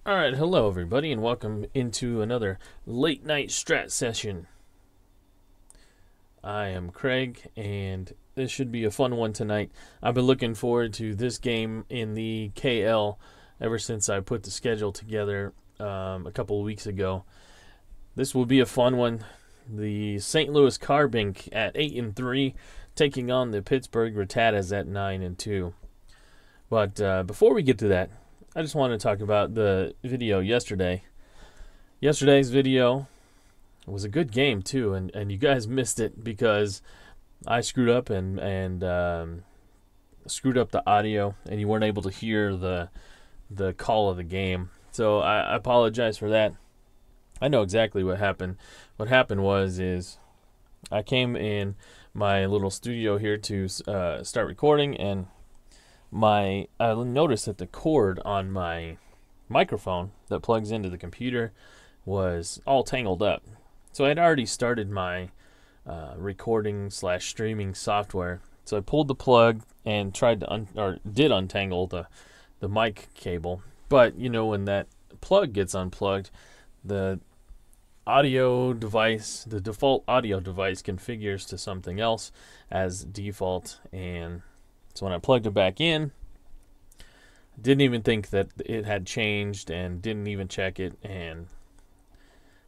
Alright, hello everybody, and welcome into another late night strat session. I am Craig, and this should be a fun one tonight. I've been looking forward to this game in the KL ever since I put the schedule together a couple of weeks ago. This will be a fun one. The St. Louis Carbink at 8-3, taking on the Pittsburgh Rattatas at 9-2. But before we get to that, I just want to talk about the video yesterday. Yesterday's video was a good game too, and you guys missed it because I screwed up and screwed up the audio, and you weren't able to hear the call of the game. So I apologize for that. I know exactly what happened. What happened was I came in my little studio here to start recording, and I noticed that the cord on my microphone that plugs into the computer was all tangled up. So I had already started my recording / streaming software. So I pulled the plug and tried to did untangle the mic cable. But you know, when that plug gets unplugged, the audio device, the default audio device, configures to something else as default. And so when I plugged it back in, didn't even think that it had changed and didn't even check it, and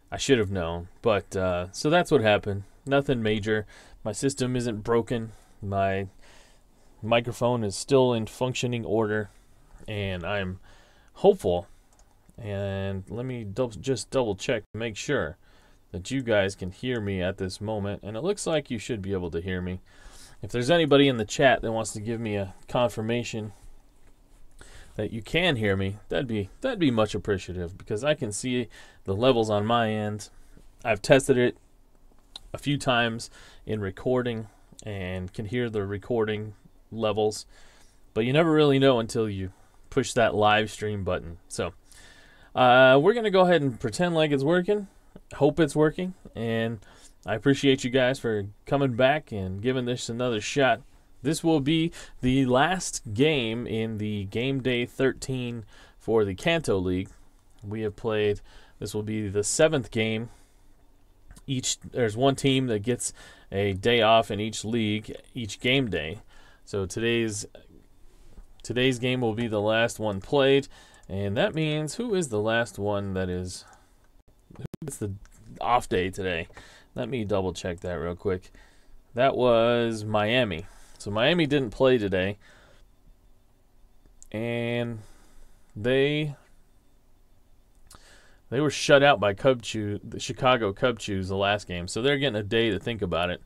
I should have known. But so that's what happened. Nothing major. My system isn't broken. My microphone is still in functioning order, and I'm hopeful. And let me just double check to make sure that you guys can hear me at this moment, and it looks like you should be able to hear me. If there's anybody in the chat that wants to give me a confirmation that you can hear me, that'd be much appreciative, because I can see the levels on my end. I've tested it a few times in recording and can hear the recording levels, but you never really know until you push that live stream button. So we're gonna go ahead and pretend like it's working. Hope it's working, and I appreciate you guys for coming back and giving this another shot. This will be the last game in the Game Day 13 for the Kanto League. We have played, this will be the 7th game. There's one team that gets a day off in each league, each game day. So today's game will be the last one played, and that means who is the last one that is, who gets the off day today? Let me double check that real quick. That was Miami. So Miami didn't play today, and they were shut out by the Chicago Cub Chews the last game. So they're getting a day to think about it.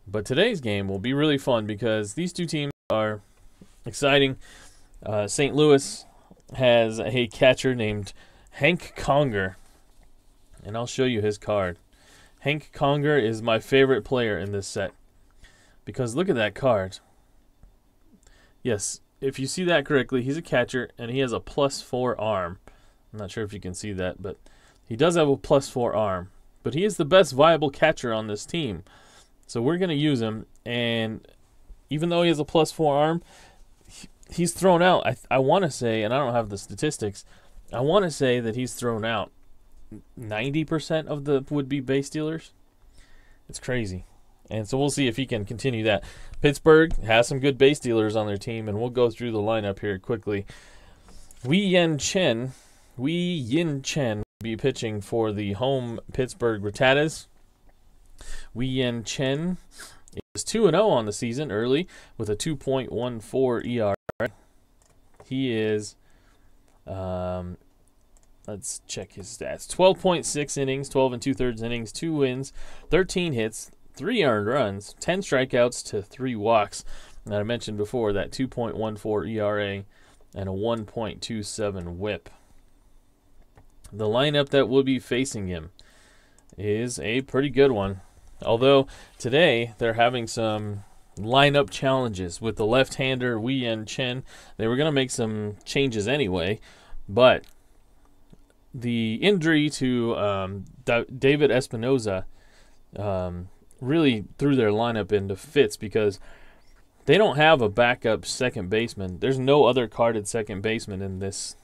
But today's game will be really fun because these two teams are exciting. St. Louis has a catcher named Hank Conger, and I'll show you his card. Hank Conger is my favorite player in this set, because look at that card. Yes, if you see that correctly, he's a catcher, and he has a +4 arm. I'm not sure if you can see that, but he does have a +4 arm. But he is the best viable catcher on this team. So we're going to use him, and even though he has a +4 arm, he's thrown out. I want to say, and I don't have the statistics, I want to say that he's thrown out 90% of the would-be base stealers. It's crazy. And so we'll see if he can continue that. Pittsburgh has some good base stealers on their team, and we'll go through the lineup here quickly. Wei Yin Chen will be pitching for the home Pittsburgh Rattatas. Wei Yin Chen is 2-0 on the season early with a 2.14 ERA. He is let's check his stats. 12.6 innings, 12 2/3 innings, 2 wins, 13 hits, 3 earned runs, 10 strikeouts to 3 walks. And I mentioned before that 2.14 ERA and a 1.27 WHIP. The lineup that will be facing him is a pretty good one. Although today they're having some lineup challenges with the left-hander Wei Yin Chen. They were going to make some changes anyway, but the injury to David Espinoza really threw their lineup into fits, because they don't have a backup second baseman. There's no other carded second baseman in this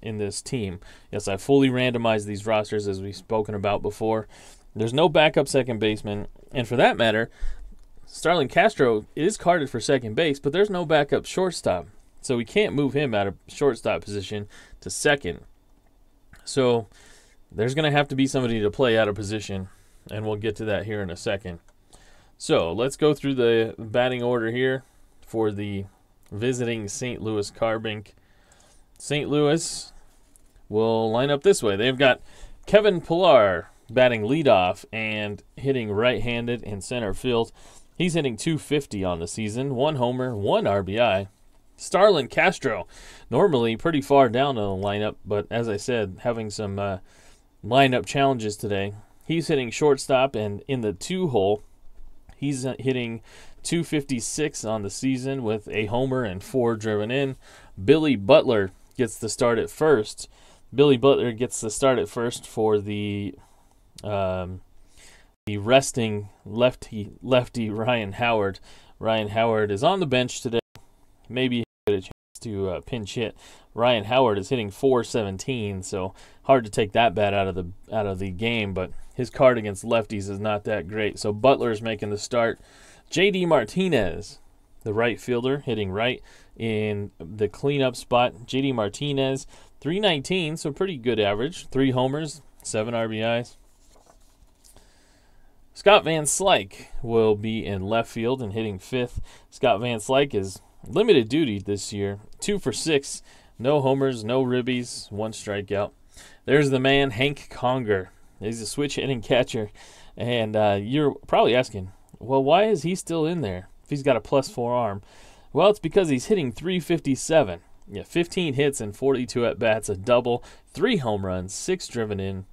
in this team. Yes, I fully randomized these rosters as we've spoken about before. There's no backup second baseman, and for that matter, Starlin Castro is carded for second base, but there's no backup shortstop. So we can't move him out of shortstop position to second. So there's going to have to be somebody to play out of position, and we'll get to that here in a second. So let's go through the batting order here for the visiting St. Louis Carbink. St. Louis will line up this way. They've got Kevin Pillar batting leadoff and hitting right-handed in center field. He's hitting .250 on the season, 1 homer, 1 RBI. Starlin Castro, normally pretty far down in the lineup, but as I said, having some lineup challenges today. He's hitting shortstop, and in the 2-hole, he's hitting .256 on the season with a homer and 4 driven in. Billy Butler gets the start at first. Billy Butler gets the start at first for the resting lefty Ryan Howard. Ryan Howard is on the bench today. Maybe he get a chance to pinch hit. Ryan Howard is hitting .417, so hard to take that bat out of the game. But his card against lefties is not that great. So Butler's making the start. J.D. Martinez, the right fielder, hitting right in the cleanup spot. J.D. Martinez, .319, so pretty good average. 3 homers, 7 RBIs. Scott Van Slyke will be in left field and hitting 5th. Scott Van Slyke is limited duty this year. 2 for 6, no homers, no ribbies, 1 strikeout. There's the man, Hank Conger. He's a switch hitting catcher. And you're probably asking, well, why is he still in there if he's got a +4 arm? Well, it's because he's hitting .357. Yeah, 15 hits and 42 at-bats, a double, 3 home runs, 6 driven in,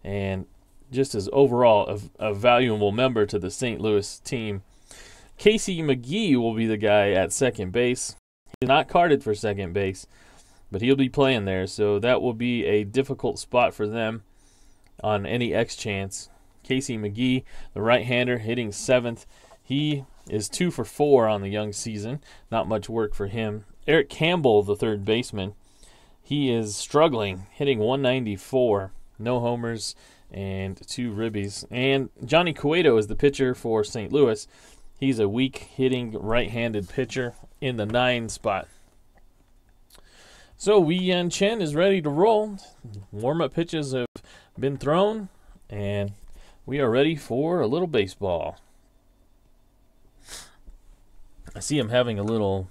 and just as overall a valuable member to the St. Louis team. Casey McGee will be the guy at second base. He's not carded for second base, but he'll be playing there, so that will be a difficult spot for them on any X chance. Casey McGee, the right-hander, hitting 7th. He is 2 for 4 on the young season. Not much work for him. Eric Campbell, the third baseman, he is struggling, hitting .194. No homers and 2 ribbies. And Johnny Cueto is the pitcher for St. Louis. He's a weak hitting right-handed pitcher in the 9 spot. So Wei Yin Chen is ready to roll. Warm-up pitches have been thrown, and we are ready for a little baseball. I see him having a little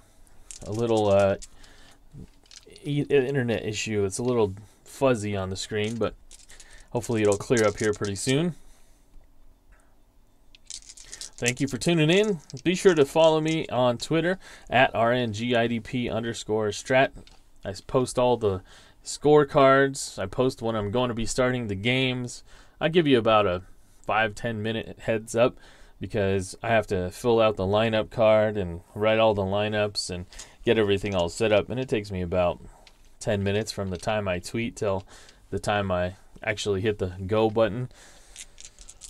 internet issue. It's a little fuzzy on the screen, but hopefully it'll clear up here pretty soon. Thank you for tuning in. Be sure to follow me on Twitter at RNGIDP_strat. I post all the scorecards. I post when I'm going to be starting the games. I give you about a 5-10 minute heads up because I have to fill out the lineup card and write all the lineups and get everything all set up. And it takes me about 10 minutes from the time I tweet till the time I actually hit the go button.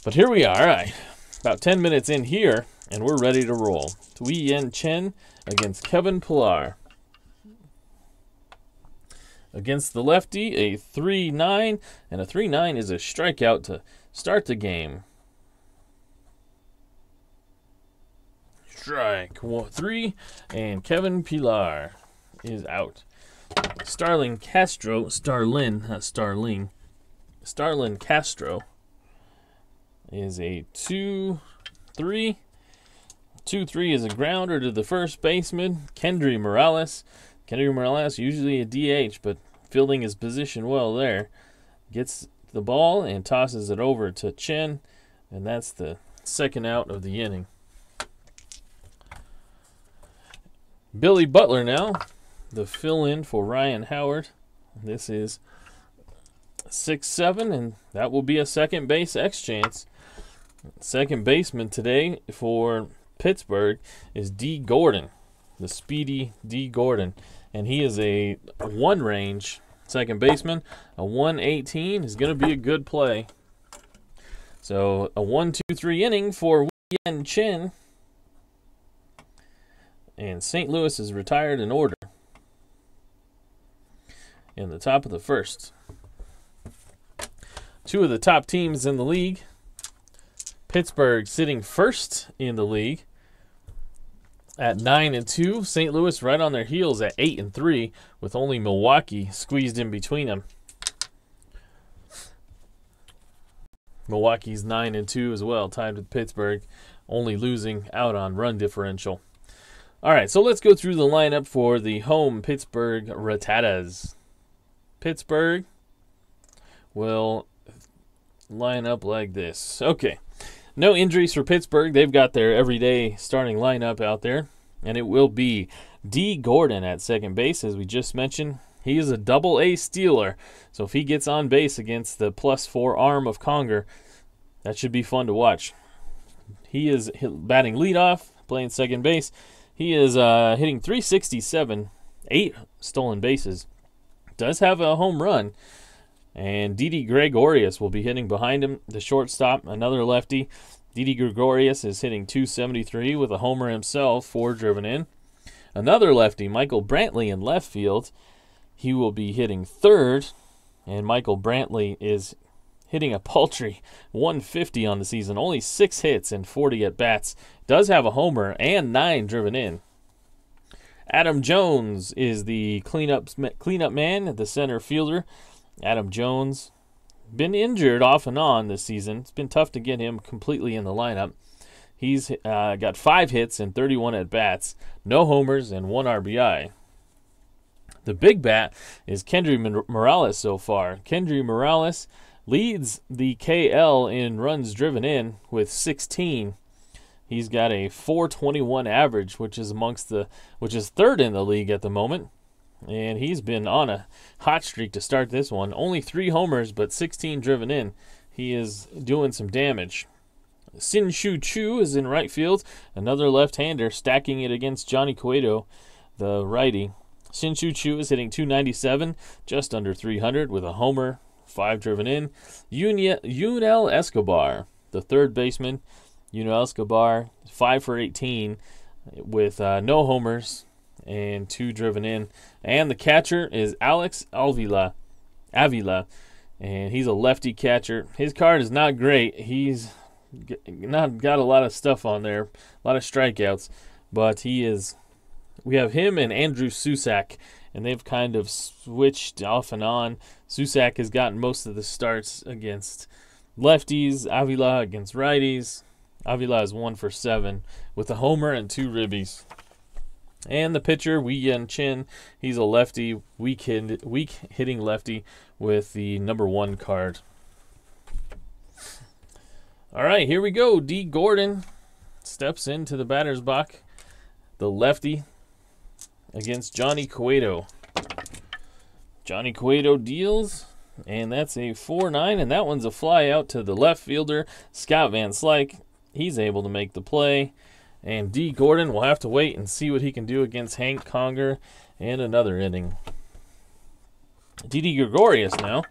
But here we are. All right. About 10 minutes in here, and we're ready to roll. Wei Yin Chen against Kevin Pillar. Against the lefty, a 3-9, and a 3-9 is a strikeout to start the game. Strike 3, and Kevin Pillar is out. Starlin Castro is a 2-3. 2-3 is a grounder to the first baseman, Kendry Morales. Kendry Morales, usually a DH, but fielding his position well there. Gets the ball and tosses it over to Chen, and that's the second out of the inning. Billy Butler now, the fill-in for Ryan Howard. This is 6-7, and that will be a second base X chance. Second baseman today for Pittsburgh is D. Gordon, the speedy D. Gordon. And he is a 1-range second baseman. A 118 is going to be a good play. So a 1-2-3 inning for Wei Yin Chen. And St. Louis is retired in order. in the top of the first. Two of the top teams in the league. Pittsburgh sitting first in the league at 9-2. St. Louis right on their heels at 8-3, with only Milwaukee squeezed in between them. Milwaukee's 9-2 as well, tied with Pittsburgh, only losing out on run differential. All right, so let's go through the lineup for the home Pittsburgh Rattatas. Pittsburgh will line up like this. Okay, no injuries for Pittsburgh. They've got their everyday starting lineup out there, and it will be D. Gordon at second base, as we just mentioned. He is a double-A stealer, so if he gets on base against the +4 arm of Conger, that should be fun to watch. He is batting leadoff, playing second base. He is hitting .367, 8 stolen bases. Does have a home run. And Didi Gregorius will be hitting behind him, the shortstop, another lefty. Didi Gregorius is hitting .273 with a homer himself, 4 driven in. Another lefty, Michael Brantley, in left field. He will be hitting third, and Michael Brantley is hitting a paltry 150 on the season. Only 6 hits and 40 at-bats. Does have a homer and 9 driven in. Adam Jones is the cleanup man, the center fielder. Adam Jones, been injured off and on this season. It's been tough to get him completely in the lineup. He's got 5 hits and 31 at-bats, no homers, and 1 RBI. The big bat is Kendry Morales so far. Kendry Morales leads the KL in runs driven in with 16. He's got a .421 average, which is third in the league at the moment. And he's been on a hot streak to start this one. Only 3 homers, but 16 driven in. He is doing some damage. Sin-Shu Chu is in right field. Another left-hander stacking it against Johnny Cueto, the righty. Sin-Shu Chu is hitting .297, just under 300, with a homer, 5 driven in. Yunel Escobar, the third baseman. Yunel Escobar, 5 for 18, with no homers and 2 driven in. And the catcher is Alex Avila, and he's a lefty catcher. His card is not great. He's not got a lot of stuff on there, a lot of strikeouts, but we have him and Andrew Susak, and they've kind of switched off and on. Susak has gotten most of the starts against lefties, Avila against righties. Avila is 1 for 7 with a homer and 2 ribbies. And the pitcher, Wei Yen Chin, he's a lefty, weak hitting lefty with the #1 card. All right, here we go. D. Gordon steps into the batter's box, the lefty, against Johnny Cueto. Johnny Cueto deals, and that's a 4-9, and that one's a fly out to the left fielder, Scott Van Slyke. He's able to make the play. And D. Gordon will have to wait and see what he can do against Hank Conger and another inning. Didi Gregorius now.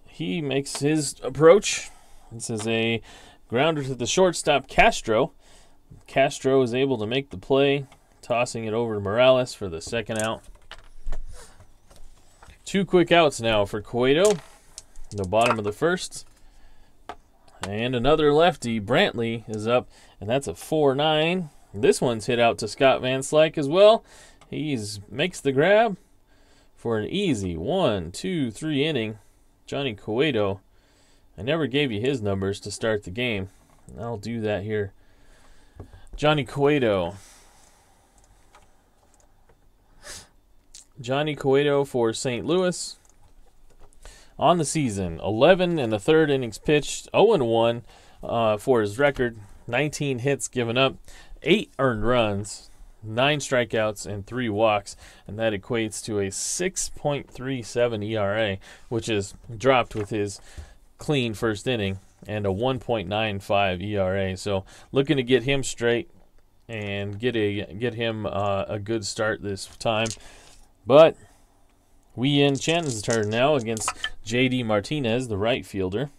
He makes his approach. This is a grounder to the shortstop, Castro. Castro is able to make the play, tossing it over to Morales for the second out. 2 quick outs now for Cueto. The bottom of the first. And another lefty, Brantley, is up, and that's a 4-9. This one's hit out to Scott Van Slyke as well. He makes the grab for an easy 1, 2, 3 inning. Johnny Cueto. I never gave you his numbers to start the game. I'll do that here. Johnny Cueto. Johnny Cueto for St. Louis. On the season, 11 in the third innings pitched, 0-1 for his record, 19 hits given up, 8 earned runs, 9 strikeouts, and 3 walks, and that equates to a 6.37 ERA, which is dropped with his clean first inning, and a 1.95 ERA. So looking to get him straight and get him a good start this time. But Wei Yen Chen's turn now against J.D. Martinez, the right fielder.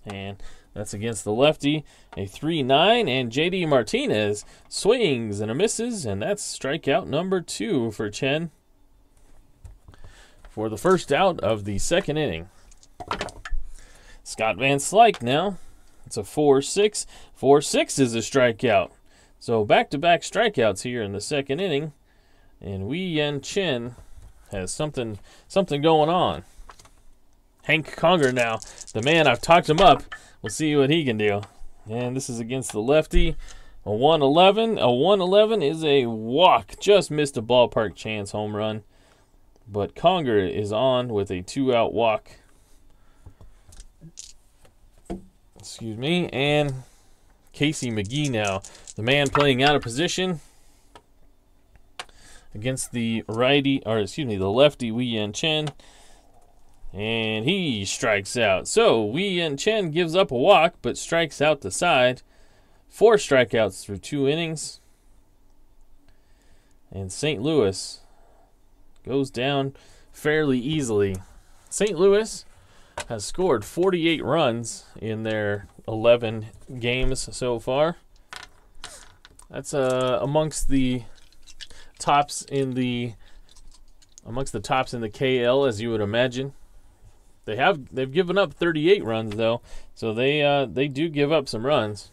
And that's against the lefty, a 3-9, and J.D. Martinez swings and misses, and that's strikeout number 2 for Chen. for the first out of the second inning. Scott Van Slyke now. It's a 4-6. 4-6 is a strikeout. So back-to-back strikeouts here in the second inning. And Wei Yen Chen has something going on. Hank Conger now. The man, I've talked him up. We'll see what he can do. And this is against the lefty. A 111. A 111 is a walk. Just missed a ballpark chance home run. But Conger is on with a 2-out walk. Excuse me. And Casey McGee now. The man playing out of position against the the lefty Wei Yen Chen. And he strikes out. So Wei Yen Chen gives up a walk, but strikes out the side. 4 strikeouts through 2 innings. And St. Louis goes down fairly easily. St. Louis has scored 48 runs in their 11 games so far. That's amongst the tops in the KL, as you would imagine. They've given up 38 runs though, so they do give up some runs.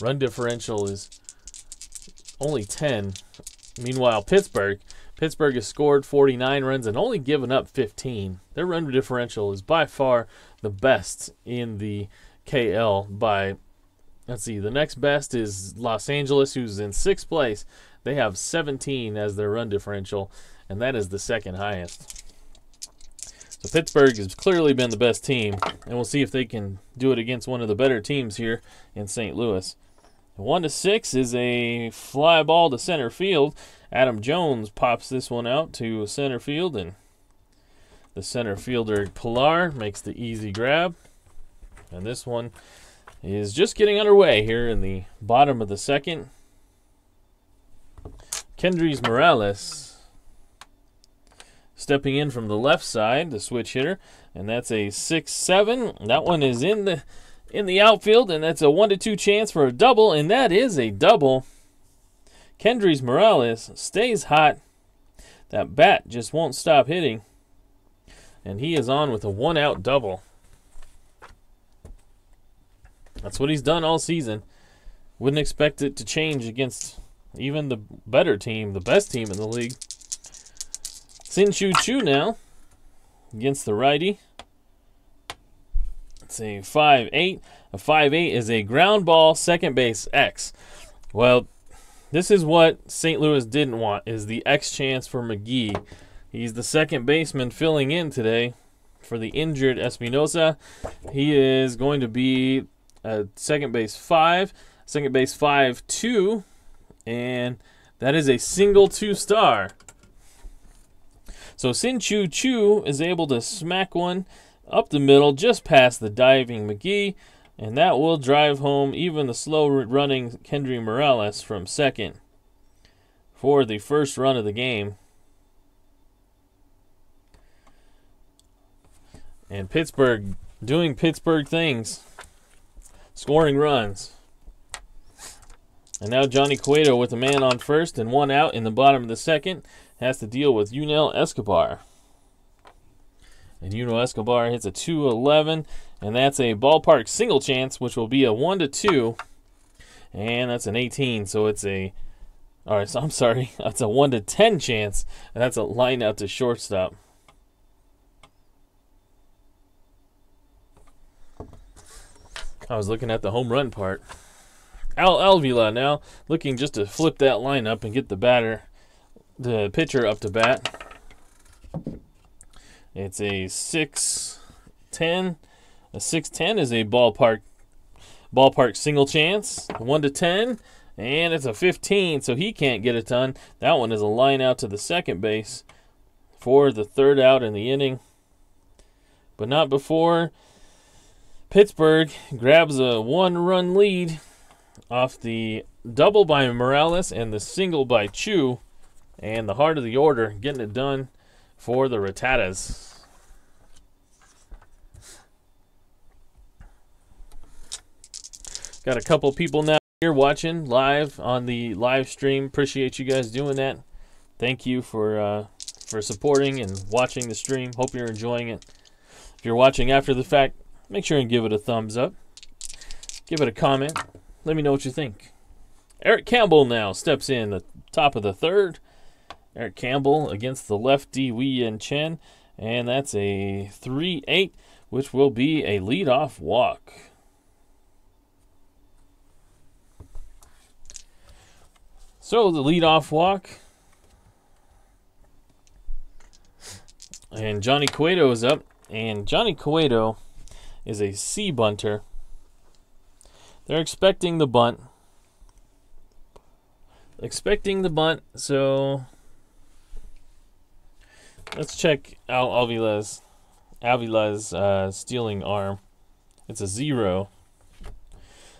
Run differential is only 10. Meanwhile, Pittsburgh has scored 49 runs and only given up 15. Their run differential is by far the best in the KL by, let's see, the next best is Los Angeles, who's in 6th place. They have 17 as their run differential, and that is the second highest. So Pittsburgh has clearly been the best team, and we'll see if they can do it against one of the better teams here in St. Louis. 1-6 is a fly ball to center field. Adam Jones pops this one out to center field, and the center fielder Pilar makes the easy grab. And this one is just getting underway here in the bottom of the second. Kendrys Morales stepping in from the left side, the switch hitter, and that's a 6-7. That one is in the outfield, and that's a 1-2 chance for a double, and that is a double. Kendrys Morales stays hot. That bat just won't stop hitting, and he is on with a 1-out double. That's what he's done all season. Wouldn't expect it to change against even the better team, the best team in the league. Sin-Chu Chu now against the righty. It's a 5-8. A 5-8 is a ground ball, second base X. Well, this is what St. Louis didn't want, is the X chance for McGee. He's the second baseman filling in today for the injured Espinosa. He is going to be at second base 5, second base 5-2, and that is a single 2-star. So Sin-Chu Chu is able to smack one up the middle just past the diving McGee, and that will drive home even the slow-running Kendrys Morales from second for the first run of the game. And Pittsburgh doing Pittsburgh things, scoring runs. And now Johnny Cueto with a man on first and 1 out in the bottom of the second has to deal with Yunel Escobar. And Yunel Escobar hits a 2-11, and that's a ballpark single chance, which will be a 1-2, and that's an 18. So it's a, all right. So I'm sorry, that's a 1-10 chance, and that's a line out to shortstop. I was looking at the home run part. Al Alvila now looking just to flip that lineup and get the pitcher up to bat. It's a 6-10. A 6-10 is a ballpark single chance. 1-10, and it's a 15, so he can't get it done. That one is a line out to the second base for the 3rd out in the inning. But not before Pittsburgh grabs a 1-run lead off the double by Morales and the single by Chu, and the heart of the order getting it done for the Rattatas. Got a couple people now here watching live on the live stream. Appreciate you guys doing that. Thank you for for supporting and watching the stream. Hope you're enjoying it. If you're watching after the fact, make sure and give it a thumbs up. Give it a comment. Let me know what you think. Eric Campbell now steps in the top of the third. Eric Campbell against the lefty Wei-Yin Chen. And that's a 3-8, which will be a leadoff walk. So the leadoff walk. And Johnny Cueto is up. And Johnny Cueto is a C bunter. They're expecting the bunt. So let's check Avila's stealing arm. It's a 0.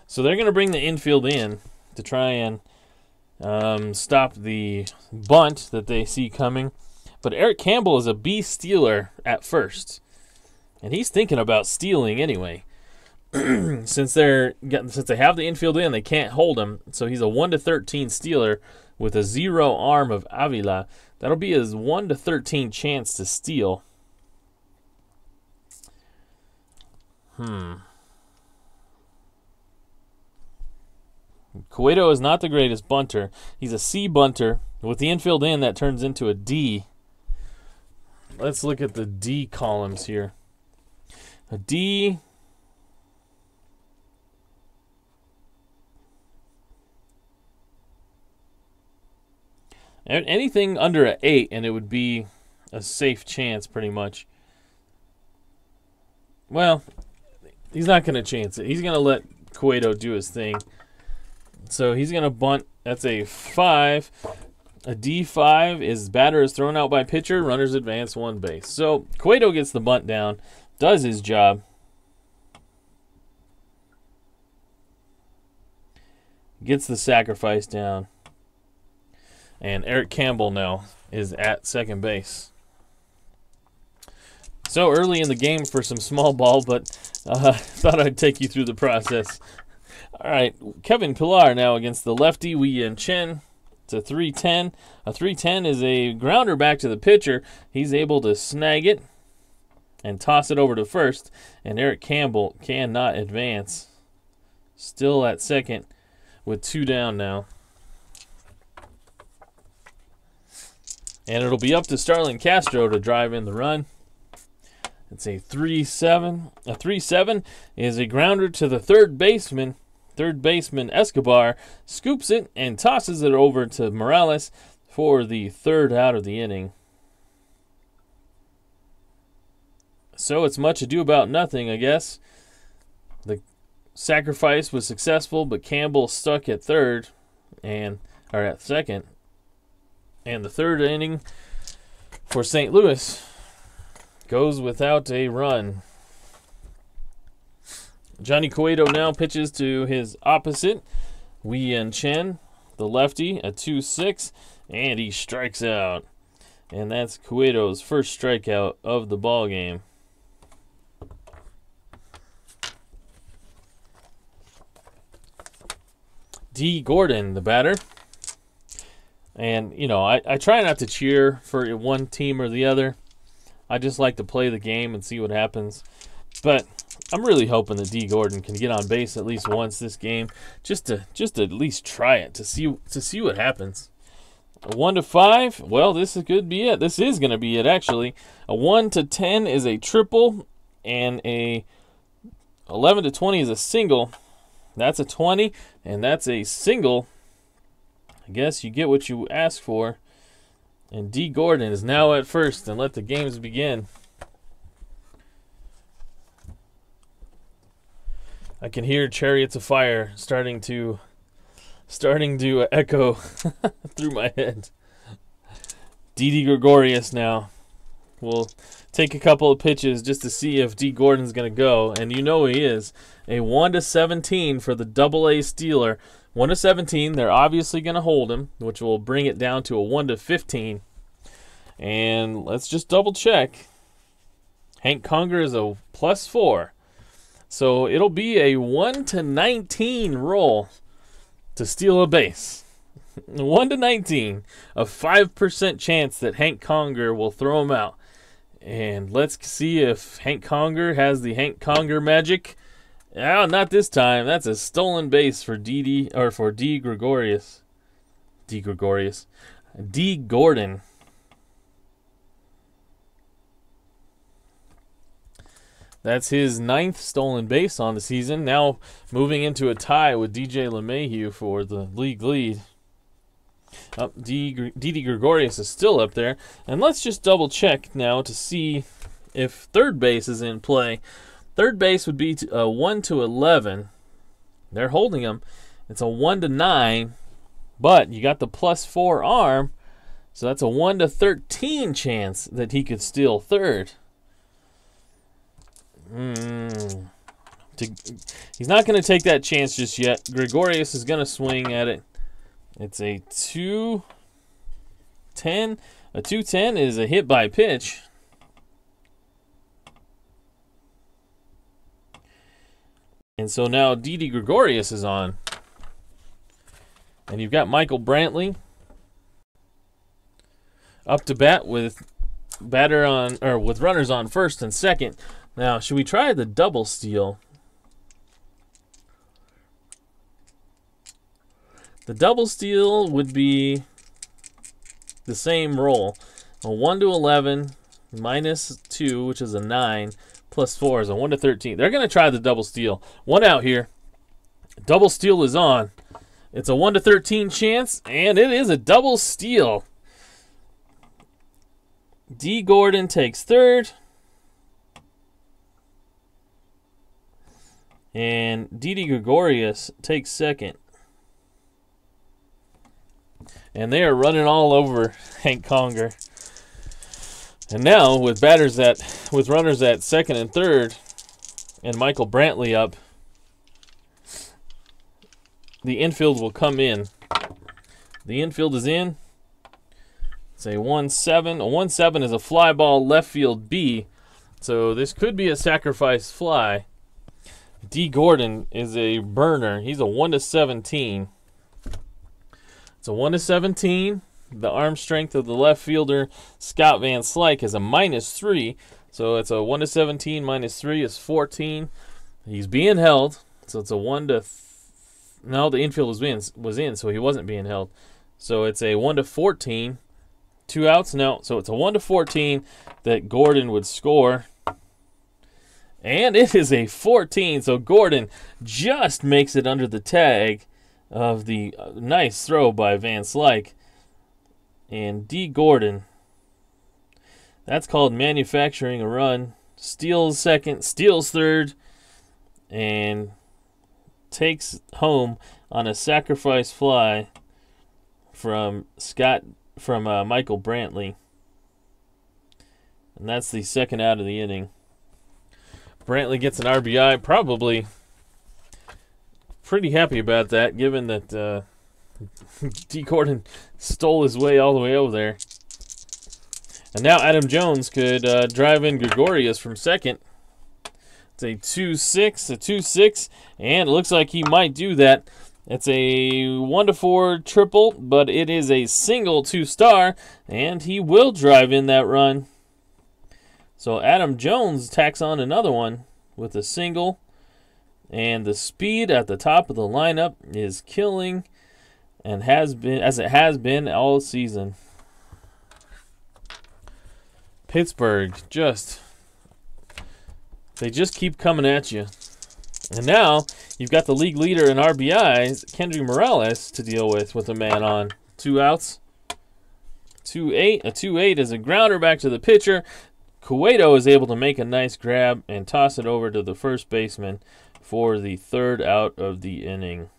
So they're going to bring the infield in to try and stop the bunt that they see coming. But Eric Campbell is a B stealer at first. And he's thinking about stealing anyway. Since they have the infield in, they can't hold him. So he's a 1-13 stealer with a 0 arm of Avila. That'll be his 1-13 chance to steal. Cueto is not the greatest bunter. He's a C bunter. With the infield in, that turns into a D. Let's look at the D columns here. A D. Anything under an 8, and it would be a safe chance, pretty much. Well, he's not going to chance it. He's going to let Cueto do his thing. So he's going to bunt. That's a 5. A D5 is batter is thrown out by pitcher. Runners advance 1 base. So Cueto gets the bunt down. Does his job. Gets the sacrifice down. And Eric Campbell now is at second base. So early in the game for some small ball, but thought I'd take you through the process. All right, Kevin Pillar now against the lefty Wei-Yin Chen. It's a 3-10. A 3-10 is a grounder back to the pitcher. He's able to snag it and toss it over to first. And Eric Campbell cannot advance. Still at second with 2 down now. And it'll be up to Starlin Castro to drive in the run. It's a 3-7. A 3-7 is a grounder to the third baseman. Third baseman Escobar scoops it and tosses it over to Morales for the 3rd out of the inning. So it's much ado about nothing, I guess. The sacrifice was successful, but Campbell stuck at third or at second. And the 3rd inning for St. Louis goes without a run. Johnny Cueto now pitches to his opposite, Wei-Yin Chen, the lefty, a 2-6, and he strikes out. And that's Cueto's first strikeout of the ball game. D. Gordon, the batter. And, you know, I try not to cheer for one team or the other. I just like to play the game and see what happens. But I'm really hoping that D. Gordon can get on base at least once this game, just to at least try it to see what happens. A 1-5. Well, this could be it. This is going to be it, actually. A 1-10 is a triple, and a 11-20 is a single. That's a 20, and that's a single. I guess you get what you ask for. And D. Gordon is now at first, and let the games begin. I can hear Chariots of Fire starting to echo through my head. Didi Gregorius now will take a couple of pitches just to see if D. Gordon's going to go, and you know he is. A 1-17 for the Double-A Steeler. 1-17, they're obviously going to hold him, which will bring it down to a 1-15. And let's just double check. Hank Conger is a +4. So it'll be a 1-19 roll to steal a base. 1-19. A 5% chance that Hank Conger will throw him out. And let's see if Hank Conger has the Hank Conger magic. Oh, not this time. That's a stolen base for D Gregorius. D Gordon. That's his 9th stolen base on the season. Now moving into a tie with DJ LeMahieu for the league lead. Didi Gregorius is still up there. And let's just double check now to see if third base is in play. Third base would be 1-11. They're holding him. It's a 1-9. But you got the +4 arm. So that's a 1-13 chance that he could steal third. He's not going to take that chance just yet. Gregorius is going to swing at it. It's a 2-10. A 2-10 is a hit by pitch. And so now Didi Gregorius is on. And you've got Michael Brantley up to bat with runners on first and second. Now, should we try the double steal? The double steal would be the same roll. A 1-11 -2, which is a 9, +4 is a 1-13. They're going to try the double steal. One out here. Double steal is on. It's a 1-13 chance, and it is a double steal. D. Gordon takes third. And Didi Gregorius takes second. And they are running all over Hank Conger. And now with runners at second and third, and Michael Brantley up, the infield will come in. The infield is in. It's a 1-7. A 1-7 is a fly ball left field B. So this could be a sacrifice fly. D. Gordon is a burner. He's a 1-17. It's a 1-17. The arm strength of the left fielder, Scott Van Slyke, is a -3. So it's a 1-17 -3 is 14. He's being held. So it's a no, the infield was in, so he wasn't being held. So it's a 1-14. 2 outs? No. So it's a 1-14 that Gordon would score. And it is a 14. So Gordon just makes it under the tag of the nice throw by Van Slyke. And D. Gordon, that's called manufacturing a run. Steals second, steals third, and takes home on a sacrifice fly from Michael Brantley. And that's the second out of the inning. Brantley gets an RBI, probably pretty happy about that, given that D. Gordon stole his way all the way over there. And now Adam Jones could drive in Gregorius from second. It's a 2-6, and it looks like he might do that. It's a 1-4 triple, but it is a single 2-star, and he will drive in that run. So Adam Jones tacks on another one with a single, and the speed at the top of the lineup is killing, and has been, as it has been all season. Pittsburgh they just keep coming at you. And now you've got the league leader in RBIs, Kendry Morales, to deal with a man on. 2 outs. 2-8. A 2-8 is a grounder back to the pitcher. Cueto is able to make a nice grab and toss it over to the first baseman for the third out of the inning.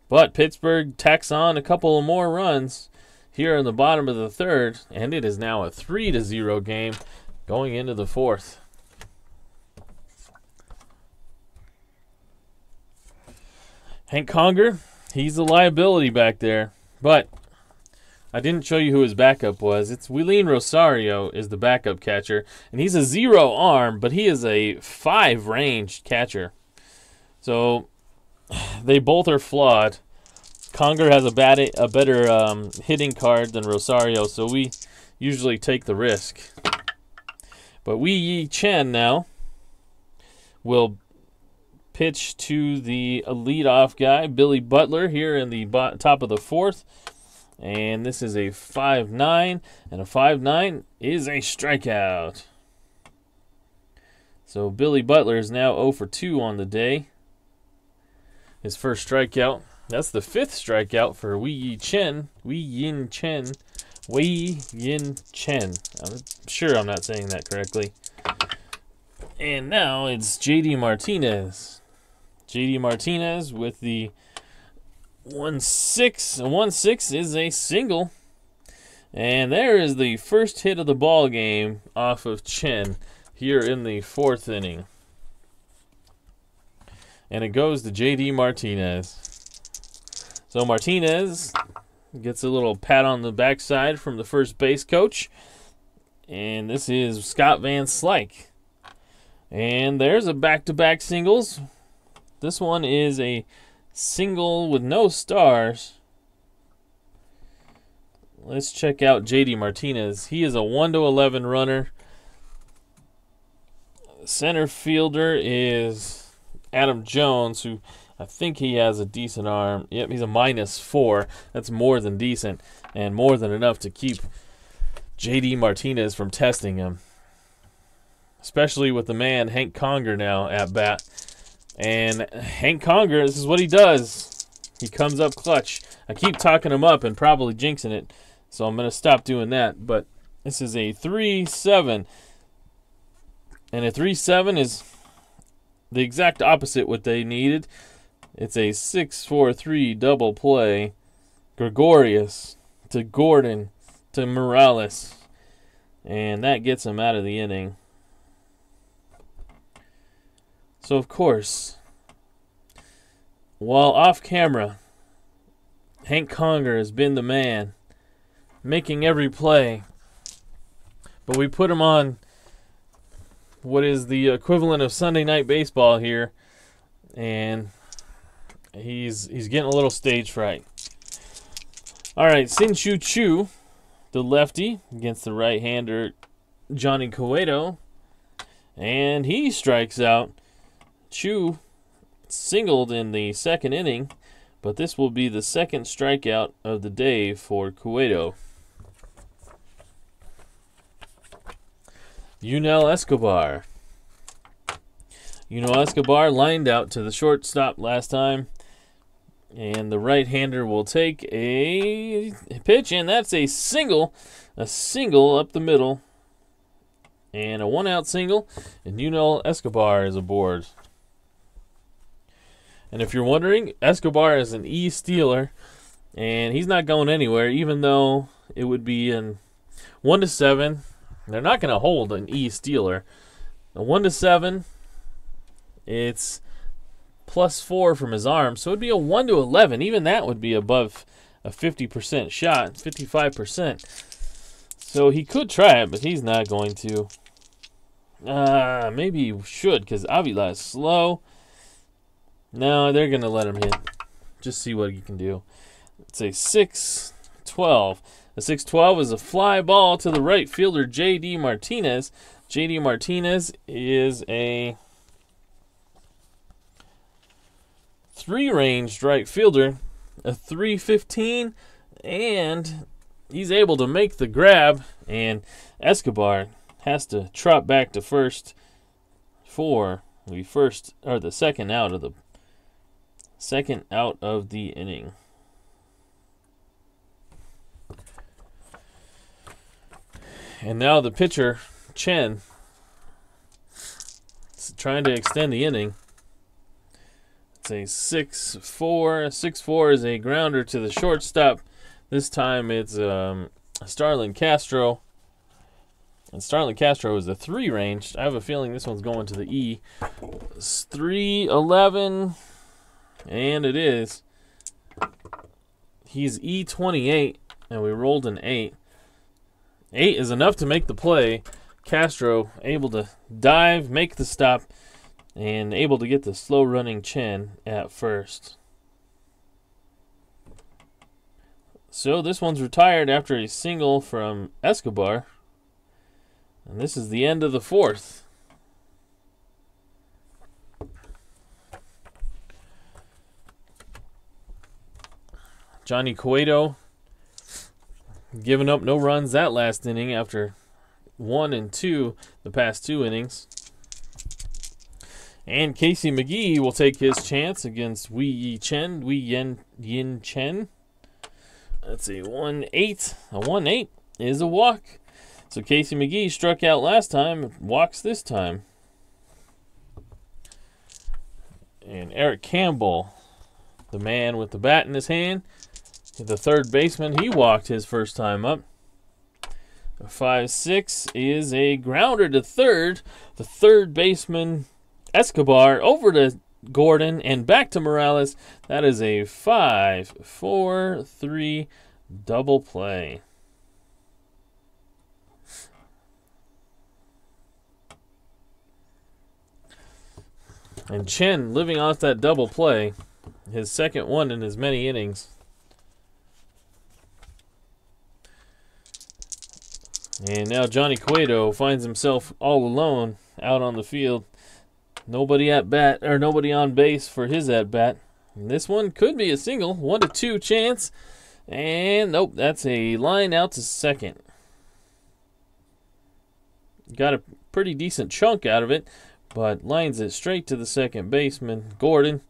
But Pittsburgh tacks on a couple of more runs here in the bottom of the third, and it is now a 3-0 game going into the fourth. Hank Conger, he's a liability back there, but I didn't show you who his backup was. It's Willeen Rosario is the backup catcher, and he's a 0 arm, but he is a 5 range catcher. So they both are flawed. Conger has a better hitting card than Rosario, so we usually take the risk. But Wei Yi Chen now will pitch to the leadoff guy, Billy Butler, here in the top of the fourth. And this is a 5-9, and a 5-9 is a strikeout. So Billy Butler is now 0 for 2 on the day. His first strikeout. That's the 5th strikeout for Wei Yin Chen. I'm sure I'm not saying that correctly. And now it's JD Martinez. JD Martinez with the 1-6. A 1-6 is a single. And there is the first hit of the ball game off of Chen here in the 4th inning. And it goes to JD Martinez. So Martinez gets a little pat on the backside from the first base coach. And this is Scott Van Slyke. And there's a back-to-back singles. This one is a single with no stars. Let's check out JD Martinez. He is a 1-11 runner. Center fielder is Adam Jones, who I think he has a decent arm. Yep, he's a -4. That's more than decent and more than enough to keep JD Martinez from testing him. Especially with the man Hank Conger now at bat. And Hank Conger, this is what he does. He comes up clutch. I keep talking him up and probably jinxing it, so I'm going to stop doing that. But this is a 3-7. And a 3-7 is the exact opposite what they needed. It's a 6-4-3 double play. Gregorius to Gordon to Morales. And that gets him out of the inning. So, of course, while off camera, Hank Conger has been the man, making every play. But we put him on what is the equivalent of Sunday Night Baseball here, and he's getting a little stage fright. All right, Sin-Chu Chu, the lefty, against the right-hander Johnny Cueto, and he strikes out. Chu singled in the 2nd inning, but this will be the 2nd strikeout of the day for Cueto. Yunel Escobar. Yunel Escobar lined out to the shortstop last time, and the right-hander will take a pitch, and that's a single up the middle, and a 1-out single, and Yunel Escobar is aboard. And if you're wondering, Escobar is an E stealer, and he's not going anywhere, even though it would be in 1-7. They're not going to hold an E stealer. A 1-7, it's +4 from his arm, so it would be a 1-11. Even that would be above a 50% shot, 55%. So he could try it, but he's not going to. Maybe he should, because Avila is slow. No, they're going to let him hit. Just see what he can do. It's a 6-12. A 6-12 is a fly ball to the right fielder, J.D. Martinez. J.D. Martinez is a 3-ranged right fielder, a 3-15, and he's able to make the grab, and Escobar has to trot back to first for the second out of the inning. And now the pitcher, Chen, is trying to extend the inning. It's a 6-4. 6-4 is a grounder to the shortstop. This time it's Starlin Castro. And Starlin Castro is a 3-ranged. I have a feeling this one's going to the E. It's 3-11. And it is. He's E28, and we rolled an 8. 8 is enough to make the play. Castro able to dive, make the stop, and able to get the slow running Chen at first. So this one's retired after a single from Escobar. And this is the end of the fourth. Johnny Cueto giving up no runs that last inning after 1 and 2 the past 2 innings. And Casey McGee will take his chance against Wei Yin Chen. That's a 1-8. A 1-8 is a walk. So Casey McGee struck out last time, walks this time. And Eric Campbell, the man with the bat in his hand, the third baseman, he walked his first time up. 5-6 is a grounder to third. The third baseman, Escobar, over to Gordon and back to Morales. That is a 5-4-3 double play. And Chen living off that double play, his second one in as many innings. And now Johnny Cueto finds himself all alone out on the field. Nobody at bat, or nobody on base for his at bat. And this one could be a single, 1-2 chance. And nope, that's a line out to second. Got a pretty decent chunk out of it, but lines it straight to the second baseman, Gordon,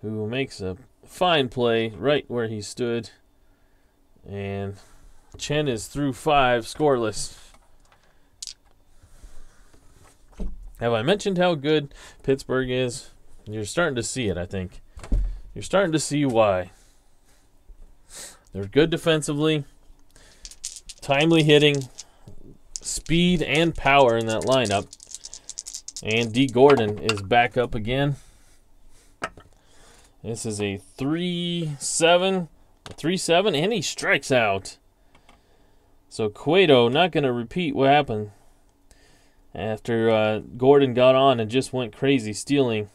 who makes a fine play right where he stood. And Chen is through 5, scoreless. Have I mentioned how good Pittsburgh is? You're starting to see it, I think. You're starting to see why. They're good defensively, timely hitting, speed and power in that lineup. And D. Gordon is back up again. This is a 3-7, and he strikes out. So Cueto not going to repeat what happened after Gordon got on and just went crazy stealing.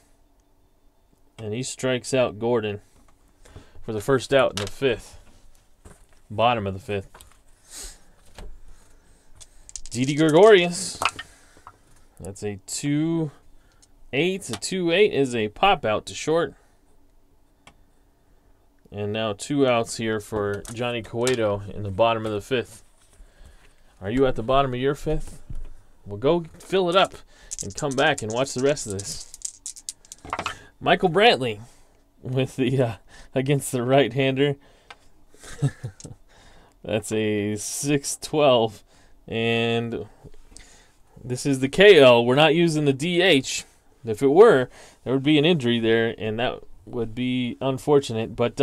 And he strikes out Gordon for the first out in the fifth. Bottom of the fifth. Didi Gregorius. That's a 2-8. A 2-8 is a pop out to short. And now 2 outs here for Johnny Cueto in the bottom of the fifth. Are you at the bottom of your fifth? Well, go fill it up and come back and watch the rest of this. Michael Brantley with the against the right-hander. That's a 6-12. And this is the KL. We're not using the DH. If it were, there would be an injury there, and that would be unfortunate. But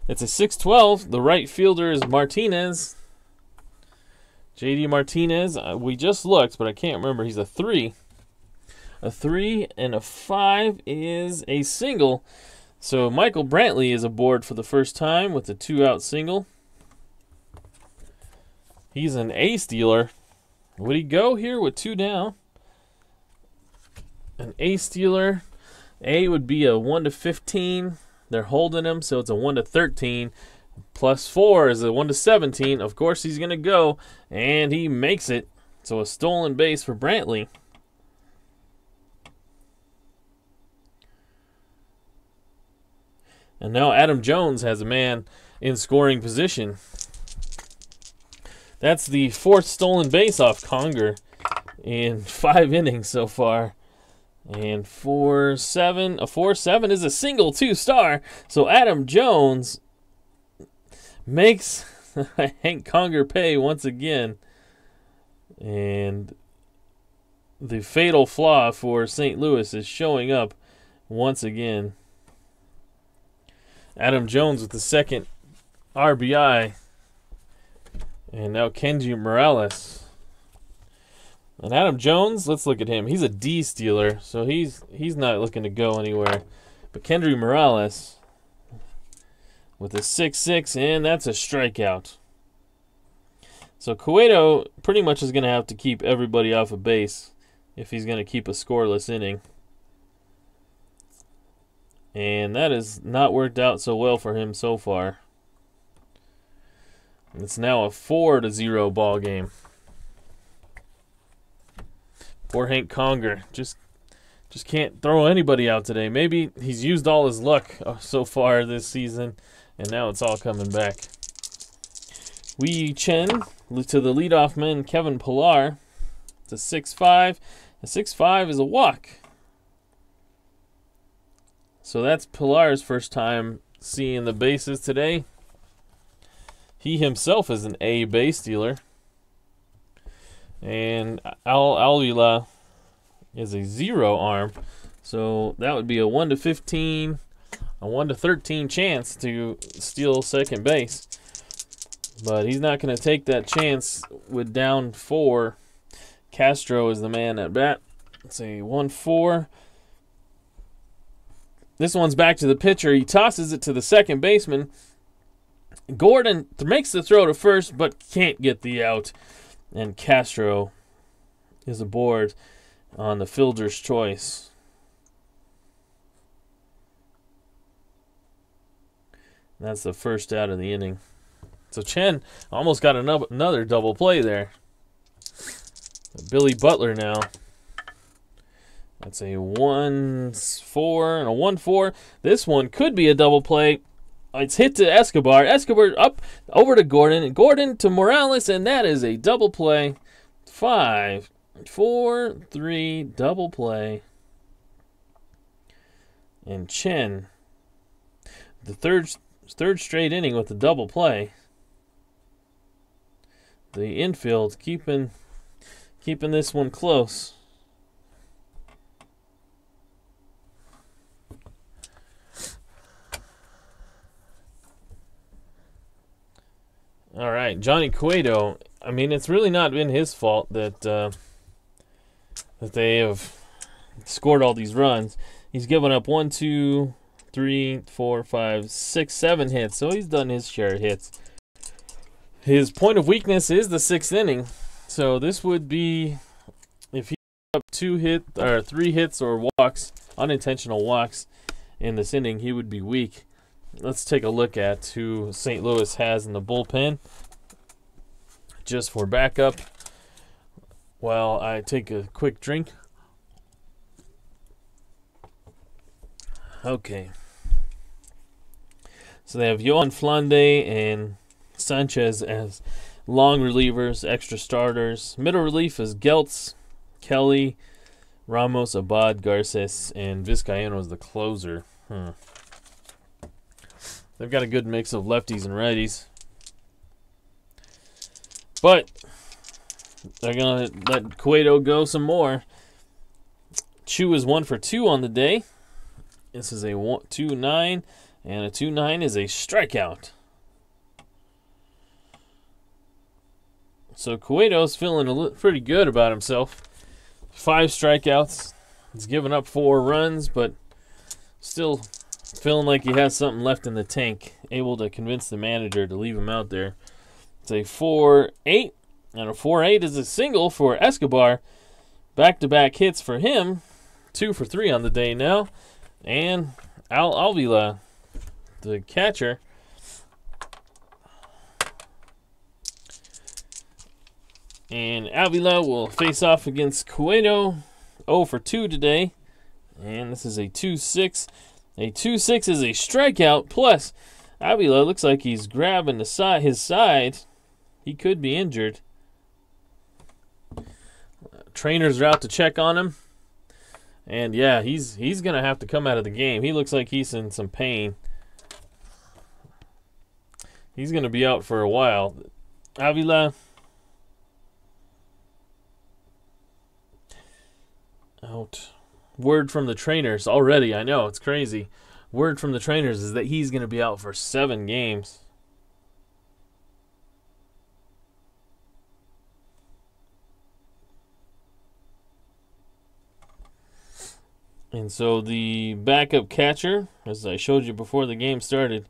it's a 6-12. The right fielder is Martinez. J.D. Martinez. We just looked, but I can't remember. He's a 3. A 3 and a 5 is a single. So Michael Brantley is aboard for the first time with a 2-out single. He's an ace dealer. Would he go here with 2 down? An ace dealer. A would be a 1-15. They're holding him, so it's a 1-13. Plus 4 is a 1-17. Of course, he's going to go, and he makes it. So a stolen base for Brantley. And now Adam Jones has a man in scoring position. That's the 4th stolen base off Conger in 5 innings so far. And 4-7. A 4-7 is a single 2-star. So Adam Jones makes Hank Conger pay once again. And the fatal flaw for St. Louis is showing up once again. Adam Jones with the 2nd RBI. And now Kenji Morales. And Adam Jones, let's look at him. He's a D stealer, so he's not looking to go anywhere. But Kendry Morales with a 6-6, and that's a strikeout. So Cueto pretty much is going to have to keep everybody off of base if he's going to keep a scoreless inning. And that has not worked out so well for him so far. It's now a 4-0 ball game. Poor Hank Conger just can't throw anybody out today. Maybe he's used all his luck so far this season, and now it's all coming back. Wei Chen to the leadoff man, Kevin Pillar. It's a 6-5. A 6-5 is a walk. So that's Pillar's first time seeing the bases today. He himself is an A base stealer. And Alvila is a 0 arm. So that would be a 1-15, a 1-13 chance to steal second base. But he's not going to take that chance with down 4. Castro is the man at bat. It's a 1-4. This one's back to the pitcher. He tosses it to the second baseman. Gordon makes the throw to first, but can't get the out. And Castro is aboard on the fielder's choice. That's the first out of the inning. So Chen almost got another double play there. Billy Butler now. That's a 1-4 and a 1-4. This one could be a double play. It's hit to Escobar. Escobar up over to Gordon. And Gordon to Morales, and that is a double play. 5, 4, 3, double play. And Chen, the third straight inning with the double play. The infield keeping this one close. All right, Johnny Cueto. I mean, it's really not been his fault that they have scored all these runs. He's given up 1, 2, 3, 4, 5, 6, 7 hits. So he's done his share of hits. His point of weakness is the 6th inning. So this would be if he up 3 hits or walks, unintentional walks in this inning, he would be weak. Let's take a look at who St. Louis has in the bullpen just for backup while I take a quick drink. Okay. So they have Yohan Flande and Sanchez as long relievers, extra starters. Middle relief is Geltz, Kelly, Ramos, Abad, Garces, and Vizcaino is the closer. They've got a good mix of lefties and righties. But they're going to let Cueto go some more. Chu is 1 for 2 on the day. This is a 2-9, and a 2-9 is a strikeout. So Cueto's feeling pretty good about himself. 5 strikeouts. He's given up 4 runs, but still feeling like he has something left in the tank. Able to convince the manager to leave him out there. It's a 4-8, and a 4-8 is a single for Escobar. Back-to-back hits for him. 2 for 3 on the day now. And Alvila, the catcher, and Avila will face off against Cueto. 0 for 2 today. And this is a 2-6. A 2-6 is a strikeout. Plus, Avila looks like he's grabbing his side. He could be injured. Trainers are out to check on him. And yeah, he's going to have to come out of the game. He looks like he's in some pain. He's going to be out for a while. Avila out. Word from the trainers already. I know, it's crazy. Word from the trainers is that he's going to be out for 7 games. And so the backup catcher, as I showed you before the game started,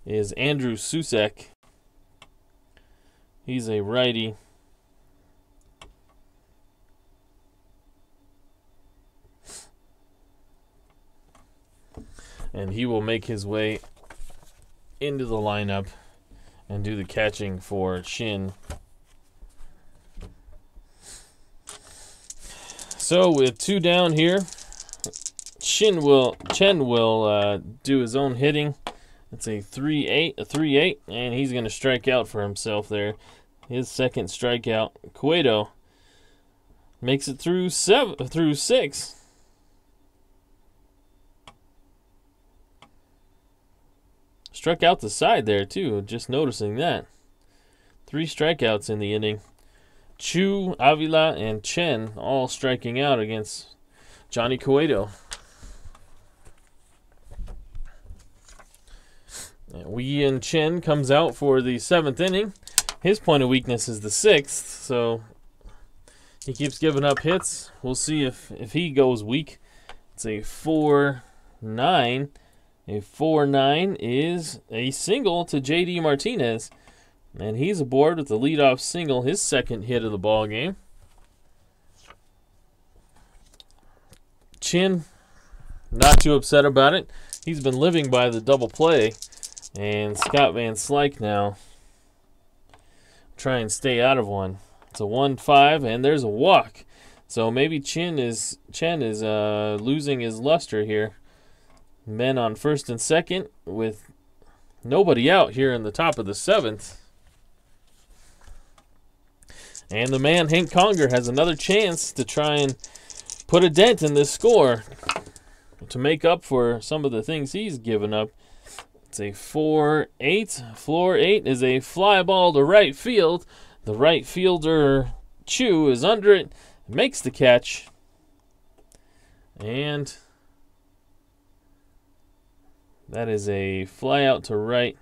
is Andrew Susek. He's a righty. and he will make his way into the lineup and do the catching for Shin. So with 2 down here, Chen will do his own hitting. It's a 3-8, and he's going to strike out for himself there. His second strikeout. Cueto makes it through 6. Struck out the side there too, just noticing that. 3 strikeouts in the inning. Chu, Avila, and Chen all striking out against Johnny Cueto. Wee and Chen comes out for the 7th inning. His point of weakness is the 6th, so he keeps giving up hits. We'll see if he goes weak. It's a 4-9. A 4-9 is a single to J.D. Martinez, and he's aboard with the leadoff single, his second hit of the ball game. Chin, not too upset about it. He's been living by the double play, and Scott Van Slyke now try and stay out of one. It's a 1-5, and there's a walk. So maybe Chen is losing his luster here. Men on first and second with nobody out here in the top of the 7th. And the man, Hank Conger, has another chance to try and put a dent in this score to make up for some of the things he's given up. It's a 4-8. Floor 8 is a fly ball to right field. The right fielder, Chu, is under it, makes the catch. And that is a fly out to right.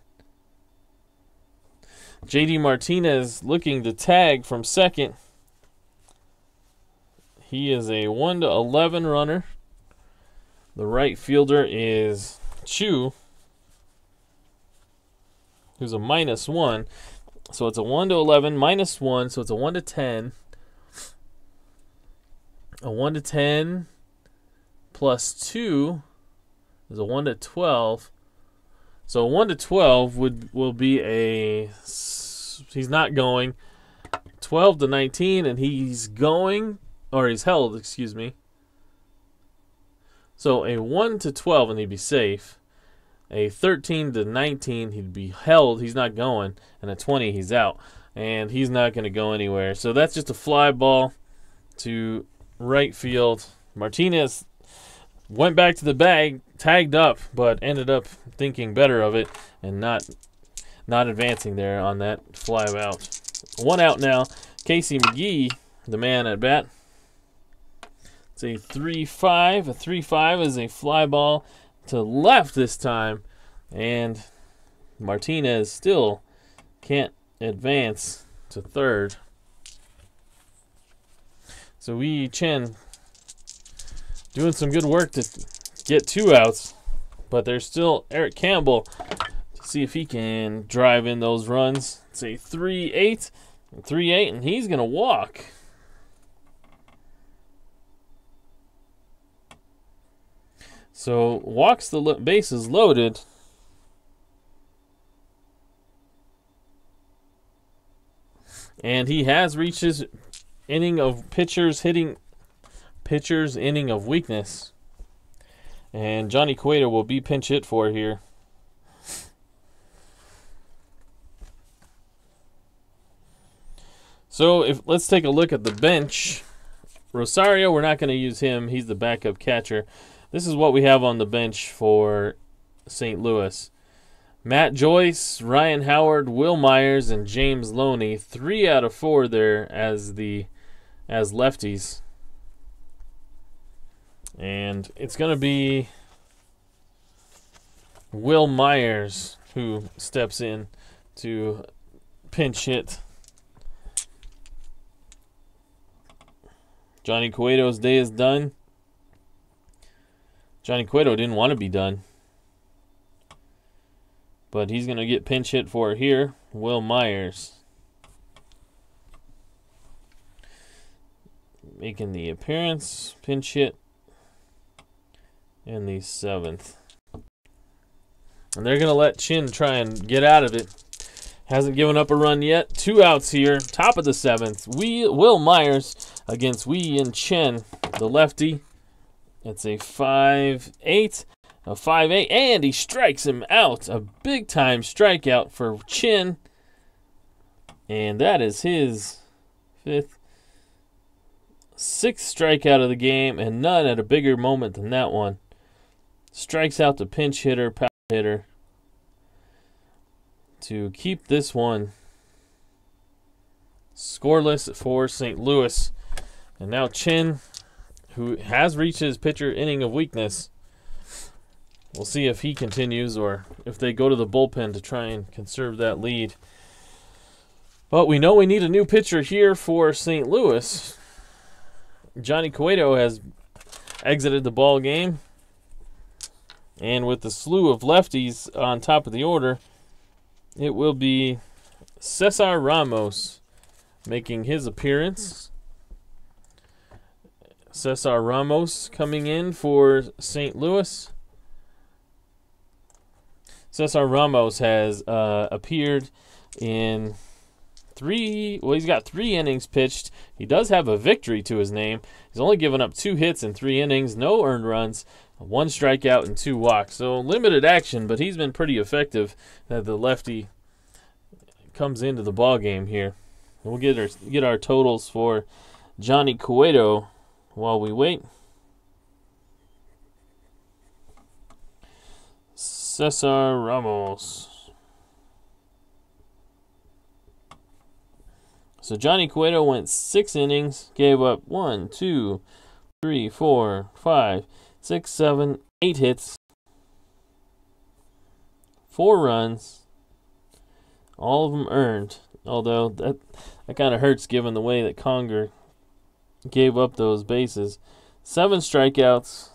J.D. Martinez looking to tag from second. He is a 1-11 runner. The right fielder is Chu, who's a -1. So it's a 1-11, -1, so it's a 1-10. A 1-10 plus 2 is a 1-12. So 1-12 will be a, he's not going, 12-19, and he's going, or he's held, excuse me. So a 1-12 and he'd be safe. A 13-19 he'd be held, he's not going, and a 20 he's out, and he's not going to go anywhere. So that's just a fly ball to right field. Martinez went back to the bag, tagged up, but ended up thinking better of it and not advancing there on that fly out. 1 out now. Casey McGee, the man at bat. It's a 3-5. A 3-5 is a fly ball to left this time, and Martinez still can't advance to third. So Wee Chen doing some good work to get 2 outs, but there's still Eric Campbell to see if he can drive in those runs. It's a 3-8, and he's going to walk. So walks the bases loaded. And he has reached his inning of pitchers inning of weakness. And Johnny Cueto will be pinch hit for here. So let's take a look at the bench. Rosario, we're not going to use him. He's the backup catcher. This is what we have on the bench for St. Louis. Matt Joyce, Ryan Howard, Will Myers, and James Loney. 3 out of 4 there as lefties. And it's going to be Will Myers who steps in to pinch hit. Johnny Cueto's day is done. Johnny Cueto didn't want to be done, but he's going to get pinch hit for here. Will Myers making the appearance, pinch hit in the 7th. And they're going to let Chin try and get out of it. Hasn't given up a run yet. 2 outs here. Top of the 7th. Will Myers against Wei Yin Chen, the lefty. It's a 5-8. A 5-8. And he strikes him out. A big-time strikeout for Chin. And that is his 6th strikeout of the game. And none at a bigger moment than that one. Strikes out the pinch hitter, power hitter, to keep this one scoreless for St. Louis. And now Chin, who has reached his pitcher inning of weakness, we'll see if he continues or if they go to the bullpen to try and conserve that lead. But we know we need a new pitcher here for St. Louis. Johnny Cueto has exited the ball game. And with the slew of lefties on top of the order, it will be Cesar Ramos making his appearance. Cesar Ramos coming in for St. Louis. Cesar Ramos has appeared in he's got 3 innings pitched. He does have a victory to his name. He's only given up 2 hits in 3 innings, no earned runs, 1 strikeout and 2 walks. So limited action, but he's been pretty effective. That the lefty comes into the ball game here. We'll get our totals for Johnny Cueto while we wait. Cesar Ramos. So Johnny Cueto went 6 innings, gave up 1, 2, 3, 4, 5, 6, 7, 8 hits, 4 runs, all of them earned. Although that kind of hurts given the way that Conger gave up those bases. 7 strikeouts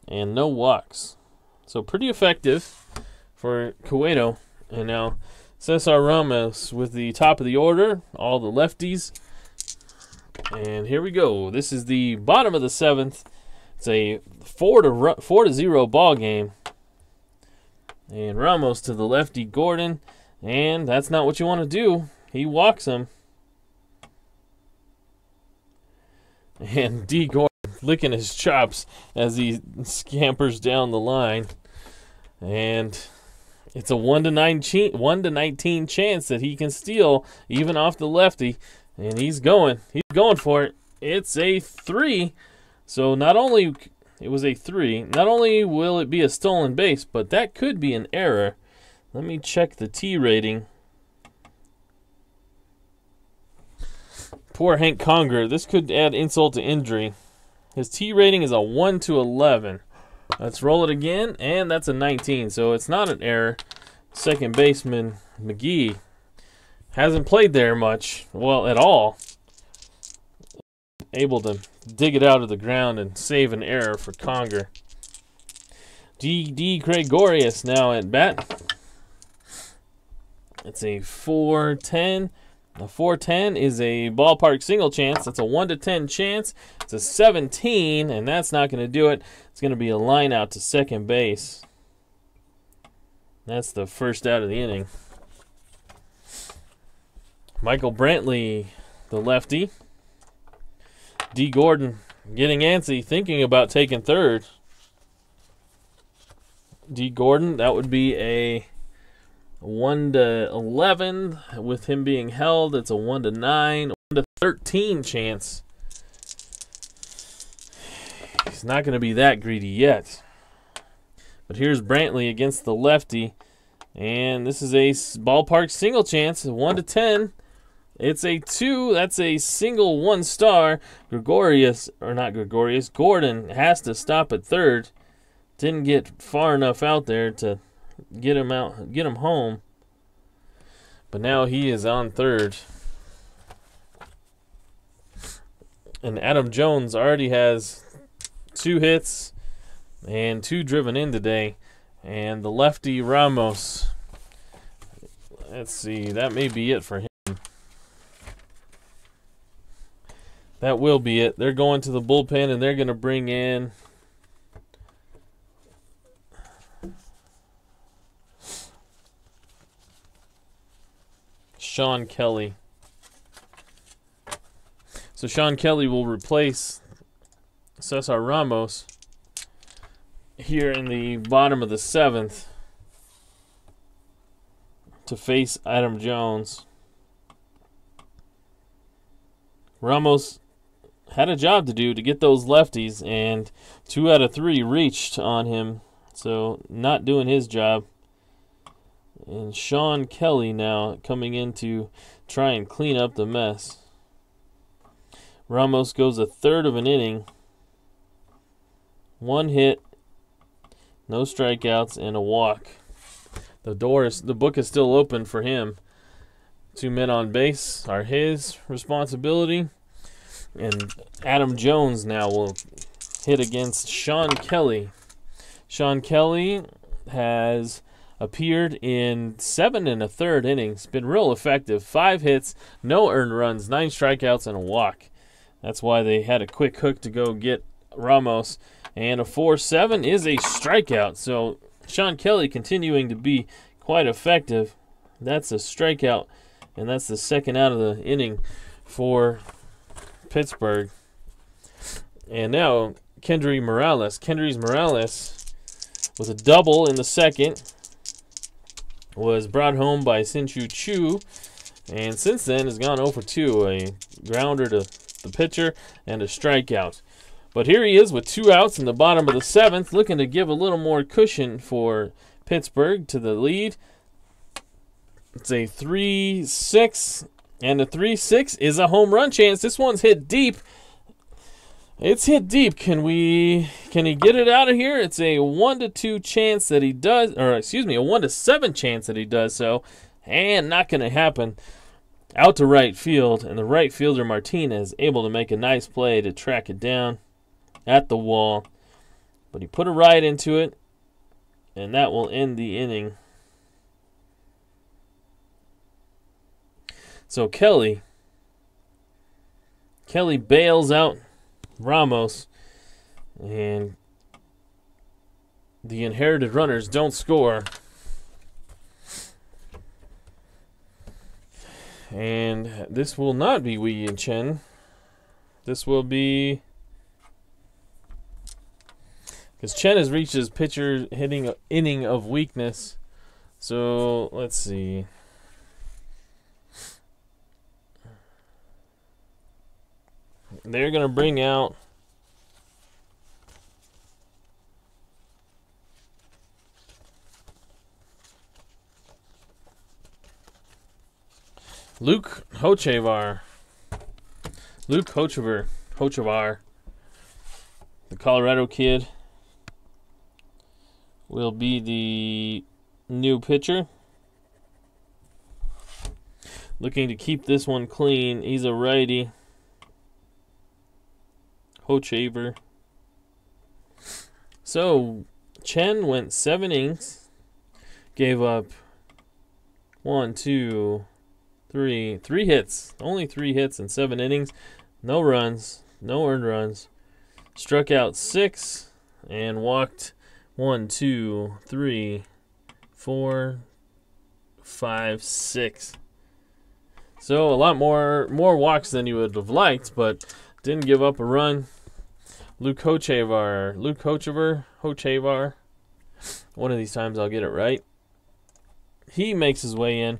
and no walks. So pretty effective for Cueto. And now Cesar Ramos with the top of the order, all the lefties. And here we go. This is the bottom of the 7th. It's a 4-0 ball game. And Ramos to the lefty Gordon. And that's not what you want to do. He walks him. And D. Gordon licking his chops as he scampers down the line. And it's a 1-19 chance that he can steal even off the lefty. And he's going for it. It's a 3. So not only it was a 3, not only will it be a stolen base, but that could be an error. Let me check the T rating. Poor Hank Conger. This could add insult to injury. His T rating is a 1-11. Let's roll it again, and that's a 19, so it's not an error. Second baseman McGee hasn't played there much, well, at all. Able to dig it out of the ground and save an error for Conger. D. Gregorius now at bat. It's a 4-10. A 4-10 is a ballpark single chance. It's a 1-10 chance. It's a 17, and that's not going to do it. It's going to be a line out to second base. That's the first out of the inning. Michael Brantley, the lefty. D. Gordon getting antsy, thinking about taking third. D. Gordon, that would be a 1-11 with him being held. It's a 1-9, 1-13 chance. He's not going to be that greedy yet. But here's Brantley against the lefty, and this is a ballpark single chance, 1-10. It's a 2. That's a single 1-star. Gordon has to stop at third. Didn't get far enough out there to get him home. But now he is on third. And Adam Jones already has 2 hits and 2 driven in today. And the lefty Ramos, let's see, that may be it for him. That will be it. They're going to the bullpen, and they're going to bring in Sean Kelly. So Sean Kelly will replace Cesar Ramos here in the bottom of the 7th to face Adam Jones. Ramos had a job to do to get those lefties, and 2 out of 3 reached on him, so not doing his job. And Sean Kelly now coming in to try and clean up the mess. Ramos goes a third of an inning, 1 hit, no strikeouts, and a walk. The book is still open for him. 2 men on base are his responsibility. And Adam Jones now will hit against Sean Kelly. Sean Kelly has appeared in 7 1/3 innings. Been real effective. 5 hits, no earned runs, 9 strikeouts, and a walk. That's why they had a quick hook to go get Ramos. And a 4-7 is a strikeout. So Sean Kelly continuing to be quite effective. That's a strikeout, and that's the 2nd out of the inning for Pittsburgh. And now Kendry Morales. Kendrys Morales with a double in the 2nd was brought home by Sin-Chu Chu, and since then has gone 0 for 2, a grounder to the pitcher and a strikeout. But here he is with 2 outs in the bottom of the 7th, looking to give a little more cushion for Pittsburgh to the lead. It's a 3-6, and the 3-6 is a home run chance. This one's hit deep. It's hit deep. Can he get it out of here? It's a 1-2 chance that he does, or excuse me, a 1-7 chance that he does so, and not going to happen. Out to right field, and the right fielder Martinez able to make a nice play to track it down at the wall. But he put a right into it, and that will end the inning. So Kelly bails out Ramos, and the inherited runners don't score. And this will not be Wei Yin Chen. This will be, because Chen has reached his pitcher hitting inning of weakness. So let's see. They're going to bring out Luke Hochevar. Luke Hochevar, the Colorado kid, will be the new pitcher. Looking to keep this one clean. He's a righty. Hochevar. So Chen went 7 innings, gave up 3 hits. Only 3 hits in 7 innings. No runs, no earned runs. Struck out 6 and walked 1, 2, 3, 4, 5, 6. So a lot more walks than you would have liked, but didn't give up a run. Luke Hochevar. One of these times I'll get it right. He makes his way in.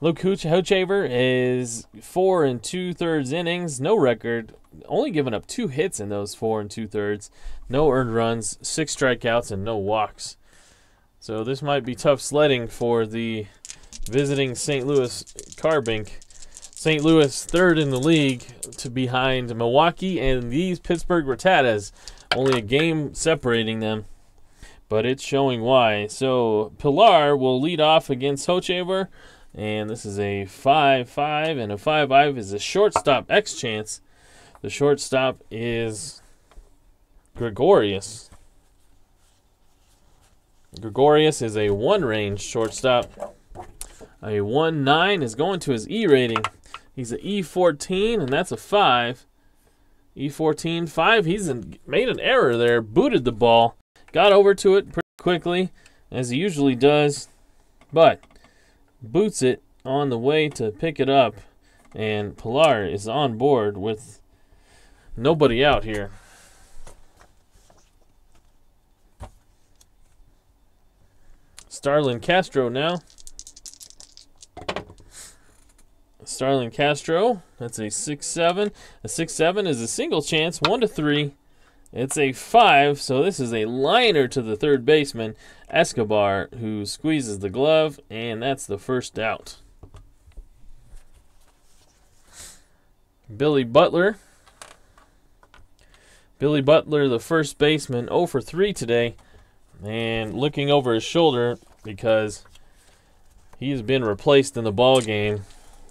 Luke Hochevar is 4 2/3 innings, no record, only giving up 2 hits in those 4 2/3, no earned runs, 6 strikeouts, and no walks. So this might be tough sledding for the visiting St. Louis Carbink. St. Louis 3rd in the league to behind Milwaukee and these Pittsburgh Rattatas. Only a game separating them, but it's showing why. So Pilar will lead off against Hochevar, and this is a 5-5, and a 5-5 is a shortstop X chance. The shortstop is Gregorius. Gregorius is a 1-range shortstop. A 1-9 is going to his E rating. He's an E14, and that's a 5. E14, 5. He's made an error there, booted the ball, got over to it pretty quickly, as he usually does, but boots it on the way to pick it up, and Pilar is on board with nobody out here. Starlin Castro now. Starlin Castro, that's a 6-7. A 6-7 is a single chance, 1-3. It's a 5, so this is a liner to the third baseman, Escobar, who squeezes the glove, and that's the first out. Billy Butler. Billy Butler, the first baseman, 0 for 3 today, and looking over his shoulder because he's been replaced in the ball game.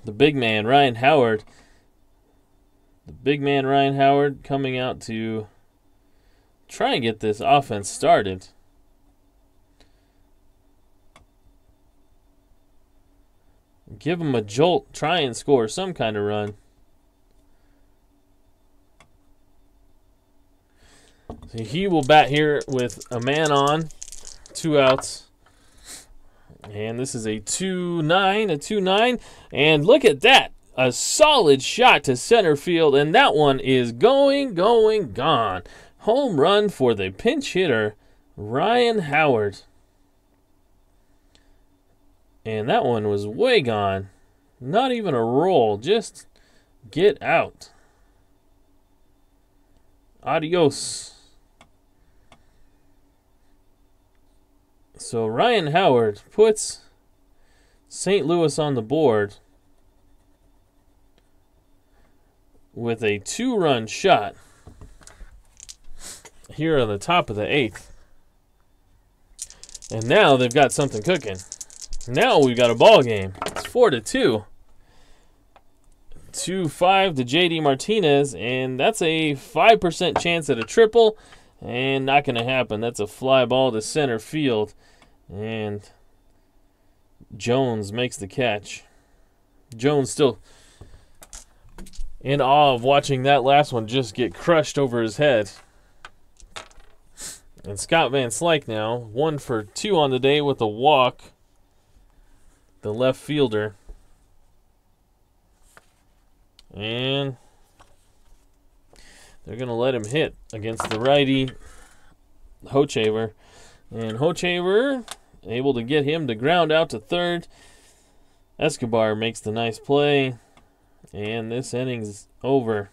The big man, Ryan Howard. The big man, Ryan Howard, coming out to try and get this offense started. Give him a jolt, try and score some kind of run. So he will bat here with a man on, 2 outs. And this is a 2-9, and look at that. A solid shot to center field, and that one is gone. Home run for the pinch hitter, Ryan Howard. And that one was way gone. Not even a roll, just get out. Adios. So Ryan Howard puts St. Louis on the board with a 2-run shot here on the top of the 8th. And now they've got something cooking. Now we've got a ball game. It's 4-2. 2-5 to J.D. Martinez, and that's a 5% chance at a triple, and not going to happen. That's a fly ball to center field, and Jones makes the catch. Jones still in awe of watching that last one just get crushed over his head. And Scott Van Slyke now, 1 for 2 on the day with a walk. The left fielder. And they're going to let him hit against the righty, Hochevar. And Hochevar able to get him to ground out to third. Escobar makes the nice play. And this inning's over.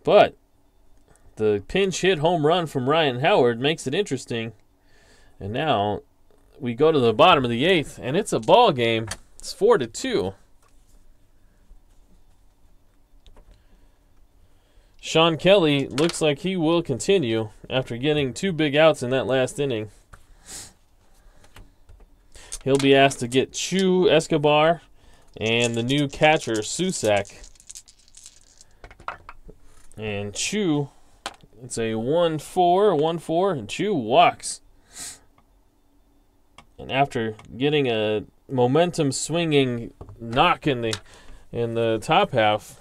But the pinch hit home run from Ryan Howard makes it interesting. And now we go to the bottom of the 8th, and it's a ball game. It's 4-2. Sean Kelly looks like he will continue after getting 2 big outs in that last inning. He'll be asked to get Chu Escobar and the new catcher, Susak. And Chu, it's a 1-4, and Chu walks. And after getting a momentum swinging knock in the top half,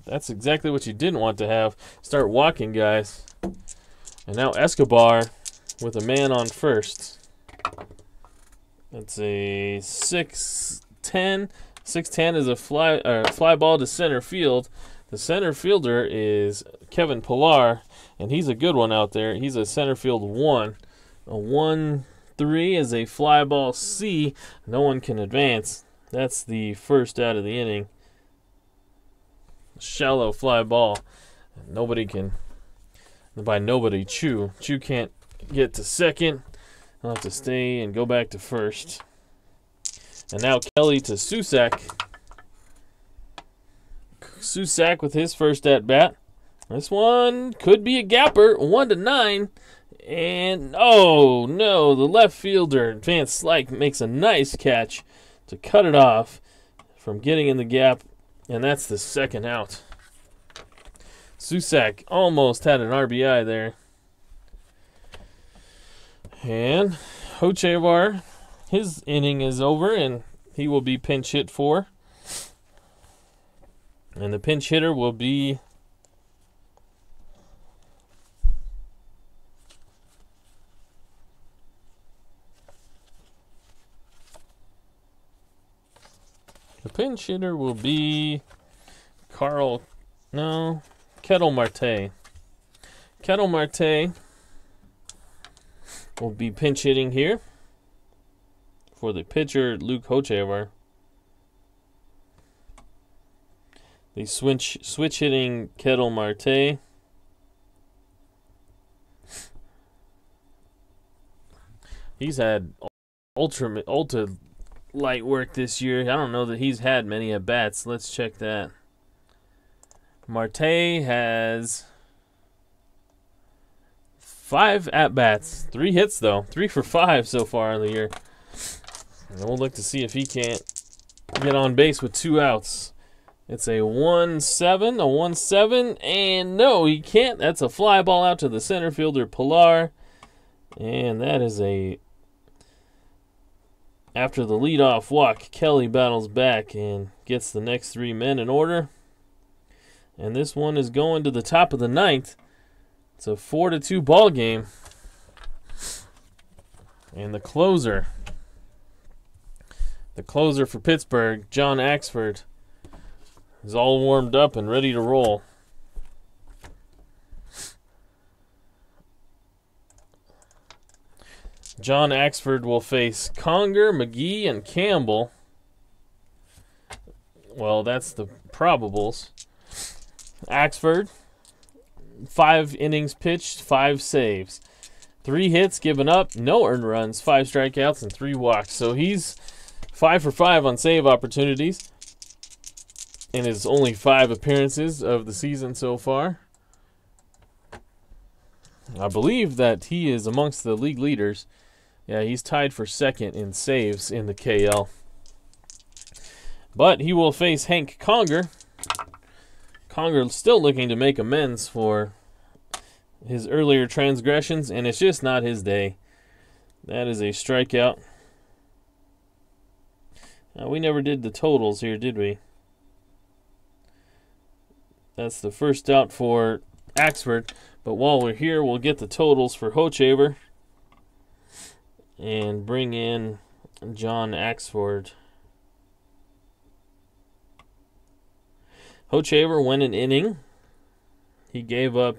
that's exactly what you didn't want to have. Start walking guys. And now Escobar with a man on first. That's a 6-10. 6-10 is a fly ball to center field. The center fielder is Kevin Pilar, and he's a good one out there. He's a center field 1. A 1-3 is a fly ball C. No one can advance. That's the first out of the inning. Shallow fly ball. Nobody can. By nobody, Chu. Chu can't get to second. He'll have to stay and go back to first. And now Kelly to Susak. Susak with his first at bat. This one could be a gapper. 1-9. And oh no, the left fielder, Van Slyke, makes a nice catch to cut it off from getting in the gap. And that's the second out. Susak almost had an RBI there. And Hochevar, his inning is over, and he will be pinch hit for. And the pinch hitter will be The pinch hitter will be Kettle Marte. Kettle Marte will be pinch hitting here for the pitcher, Luke Hochevar. The switch hitting Kettle Marte. He's had ultra light work this year. I don't know that he's had many at bats. Let's check that. Marte has 5 at bats, 3 hits though, 3 for 5 so far in the year. And we'll look to see if he can't get on base with 2 outs. It's a 1-7, and no, he can't. That's a fly ball out to the center fielder, Pilar. And that is a... After the leadoff walk, Kelly battles back and gets the next 3 men in order. And this one is going to the top of the 9th. It's a 4-2 ball game. And the closer for Pittsburgh, John Axford, is all warmed up and ready to roll. John Axford will face Conger, McGee, and Campbell. Well, that's the probables. Axford, 5 innings pitched, 5 saves. 3 hits given up, no earned runs, 5 strikeouts, and 3 walks. So he's 5 for 5 on save opportunities in his only 5 appearances of the season so far. I believe that he is amongst the league leaders. Yeah, he's tied for 2nd in saves in the KL. But he will face Hank Conger. Conger still looking to make amends for his earlier transgressions, and it's just not his day. That is a strikeout. We never did the totals here, did we? That's the first out for Axford. But while we're here, we'll get the totals for Hochevar and bring in John Axford. Hochevar went an inning. He gave up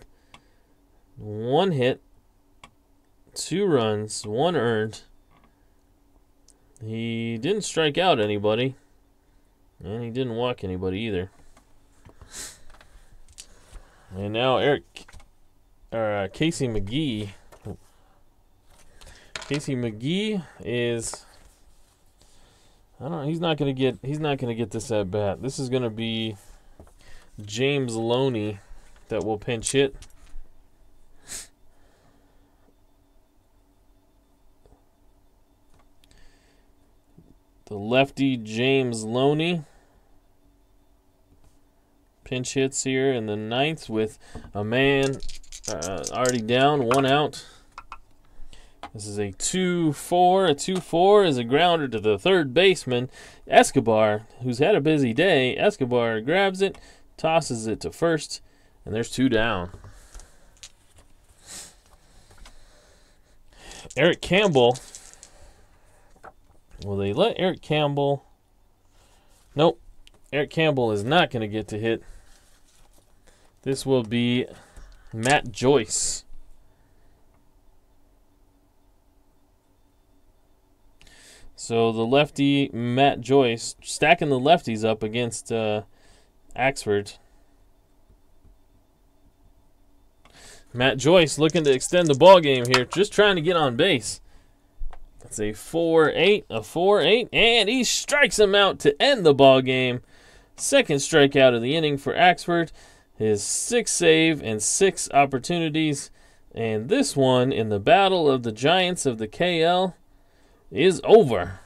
1 hit, 2 runs, 1 earned. He didn't strike out anybody, and he didn't walk anybody either. And now Casey McGee. Casey McGee is, I don't know, he's not gonna get this at bat. This is gonna be James Loney that will pinch hit. The lefty James Loney pinch hits here in the 9th with a man already down, 1 out. This is a 2-4. A 2-4 is a grounder to the 3rd baseman, Escobar, who's had a busy day. Escobar grabs it, tosses it to 1st, and there's 2 down. Eric Campbell. Will they let Eric Campbell? Nope. Eric Campbell is not going to get to hit. This will be Matt Joyce. So the lefty, Matt Joyce, stacking the lefties up against Axford. Matt Joyce looking to extend the ball game here, just trying to get on base. It's a 4-8, and he strikes him out to end the ball game. 2nd strikeout of the inning for Axford. His 6th save and 6 opportunities. And this one in the battle of the Giants of the KL is over.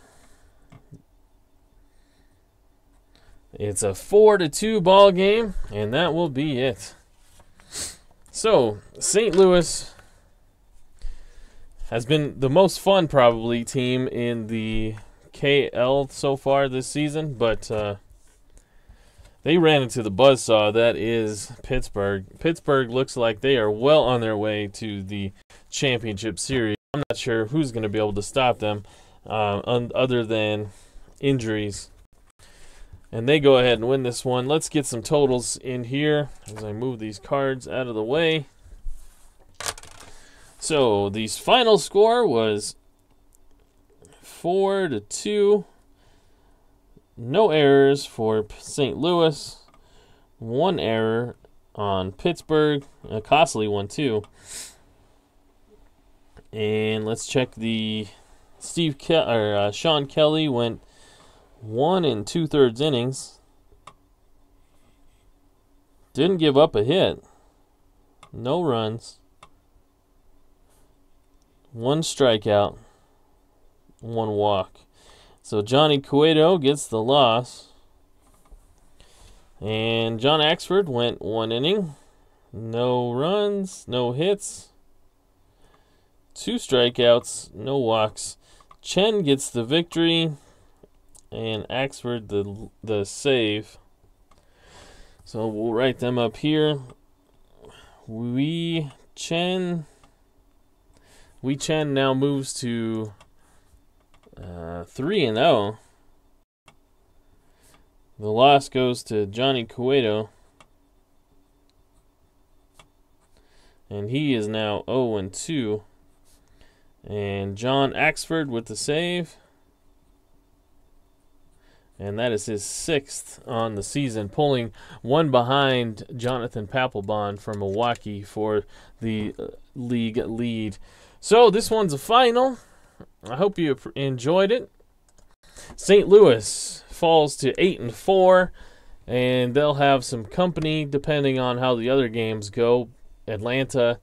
It's a 4-2 ball game, and that will be it. So, St. Louis has been the most fun, probably, team in the KL so far this season, but they ran into the buzzsaw that is Pittsburgh. Pittsburgh looks like they are well on their way to the championship series. I'm not sure who's going to be able to stop them other than injuries. and they go ahead and win this one. Let's get some totals in here as I move these cards out of the way. So the final score was 4-2. No errors for St. Louis. 1 error on Pittsburgh. A costly one too. And let's check the Sean Kelly went 1 2/3 innings. Didn't give up a hit. No runs. 1 strikeout. 1 walk. So Johnny Cueto gets the loss. And John Axford went 1 inning. No runs, no hits. 2 strikeouts, no walks. Chen gets the victory. And Axford the save. So we'll write them up here. Chen now moves to 3-0. The loss goes to Johnny Cueto. And he is now 0-2. And John Axford with the save. And that is his 6th on the season, pulling 1 behind Jonathan Papelbon from Milwaukee for the league lead. So this one's a final. I hope you enjoyed it. St. Louis falls to 8-4, and they'll have some company depending on how the other games go. Atlanta,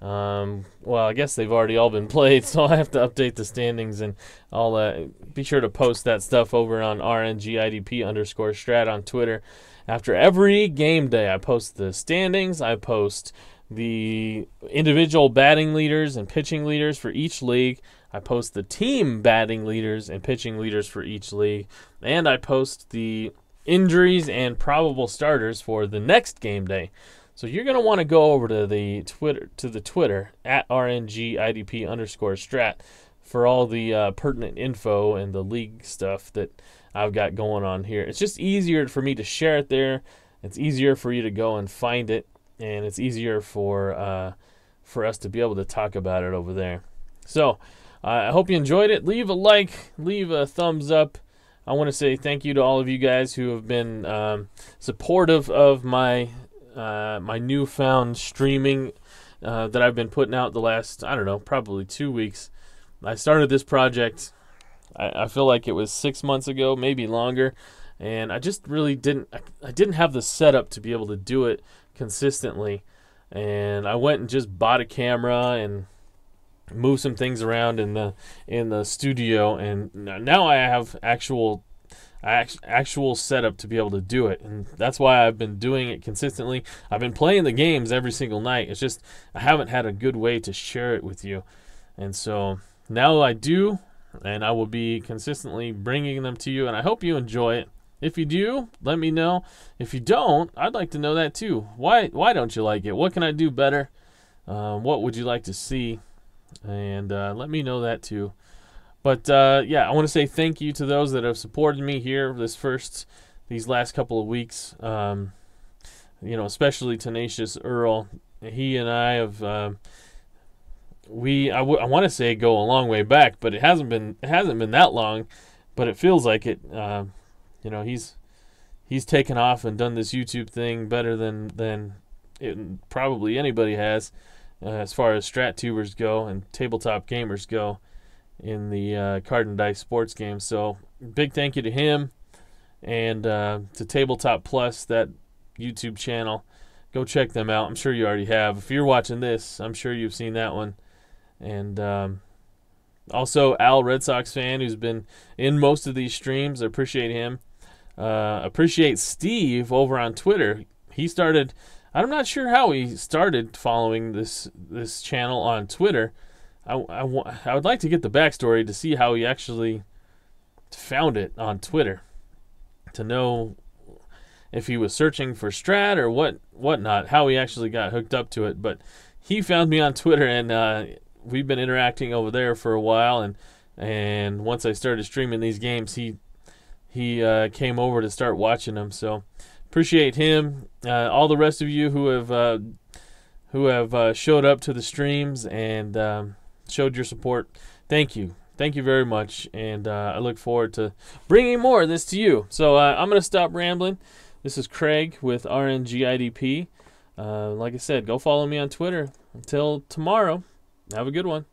well, I guess they've already all been played, so I have to update the standings, and I'll be sure to post that stuff over on RNGIDP_Strat on Twitter. After every game day, I post the standings, I post the individual batting leaders and pitching leaders for each league. I post the team batting leaders and pitching leaders for each league. And I post the injuries and probable starters for the next game day. So you're going to want to go over to the Twitter at RNGIDP_Strat for all the pertinent info and the league stuff that I've got going on here. It's just easier for me to share it there. It's easier for you to go and find it. And it's easier for us to be able to talk about it over there. So I hope you enjoyed it. Leave a like, leave a thumbs up. I want to say thank you to all of you guys who have been supportive of my my newfound streaming that I've been putting out the last, I don't know, probably 2 weeks. I started this project, I feel like it was 6 months ago, maybe longer, and I just really didn't have the setup to be able to do it consistently. And I went and just bought a camera and moved some things around in the studio, and now I have actual setup to be able to do it, and that's why I've been doing it consistently. I've been playing the games every single night. It's just I haven't had a good way to share it with you, and so now I do, and I will be consistently bringing them to you, and I hope you enjoy it. If you do, let me know. If you don't, I'd like to know that too. Why don't you like it? What can I do better? What would you like to see? And let me know that too. But yeah, I want to say thank you to those that have supported me here these last couple of weeks. You know, especially Tenacious Earl. He and I have I want to say go a long way back, but it hasn't been that long. But it feels like it. You know, he's taken off and done this YouTube thing better than probably anybody has, as far as strat tubers go and tabletop gamers go in the card and dice sports games. So big thank you to him, and to Tabletop Plus, that YouTube channel. Go check them out. I'm sure you already have. If you're watching this, I'm sure you've seen that one. And also Al, Red Sox fan, who's been in most of these streams. I appreciate him. Appreciate Steve over on Twitter. He started, I'm not sure how he started following this channel on Twitter. I would like to get the backstory to see how he actually found it on Twitter, to know if he was searching for Strat or whatnot, how he actually got hooked up to it. But he found me on Twitter, and we've been interacting over there for a while. And once I started streaming these games, he he came over to start watching them. So appreciate him. All the rest of you who have showed up to the streams and showed your support. Thank you. Thank you very much, and I look forward to bringing more of this to you. So I'm going to stop rambling. This is Craig with RNGIDP. Like I said, go follow me on Twitter. Until tomorrow, have a good one.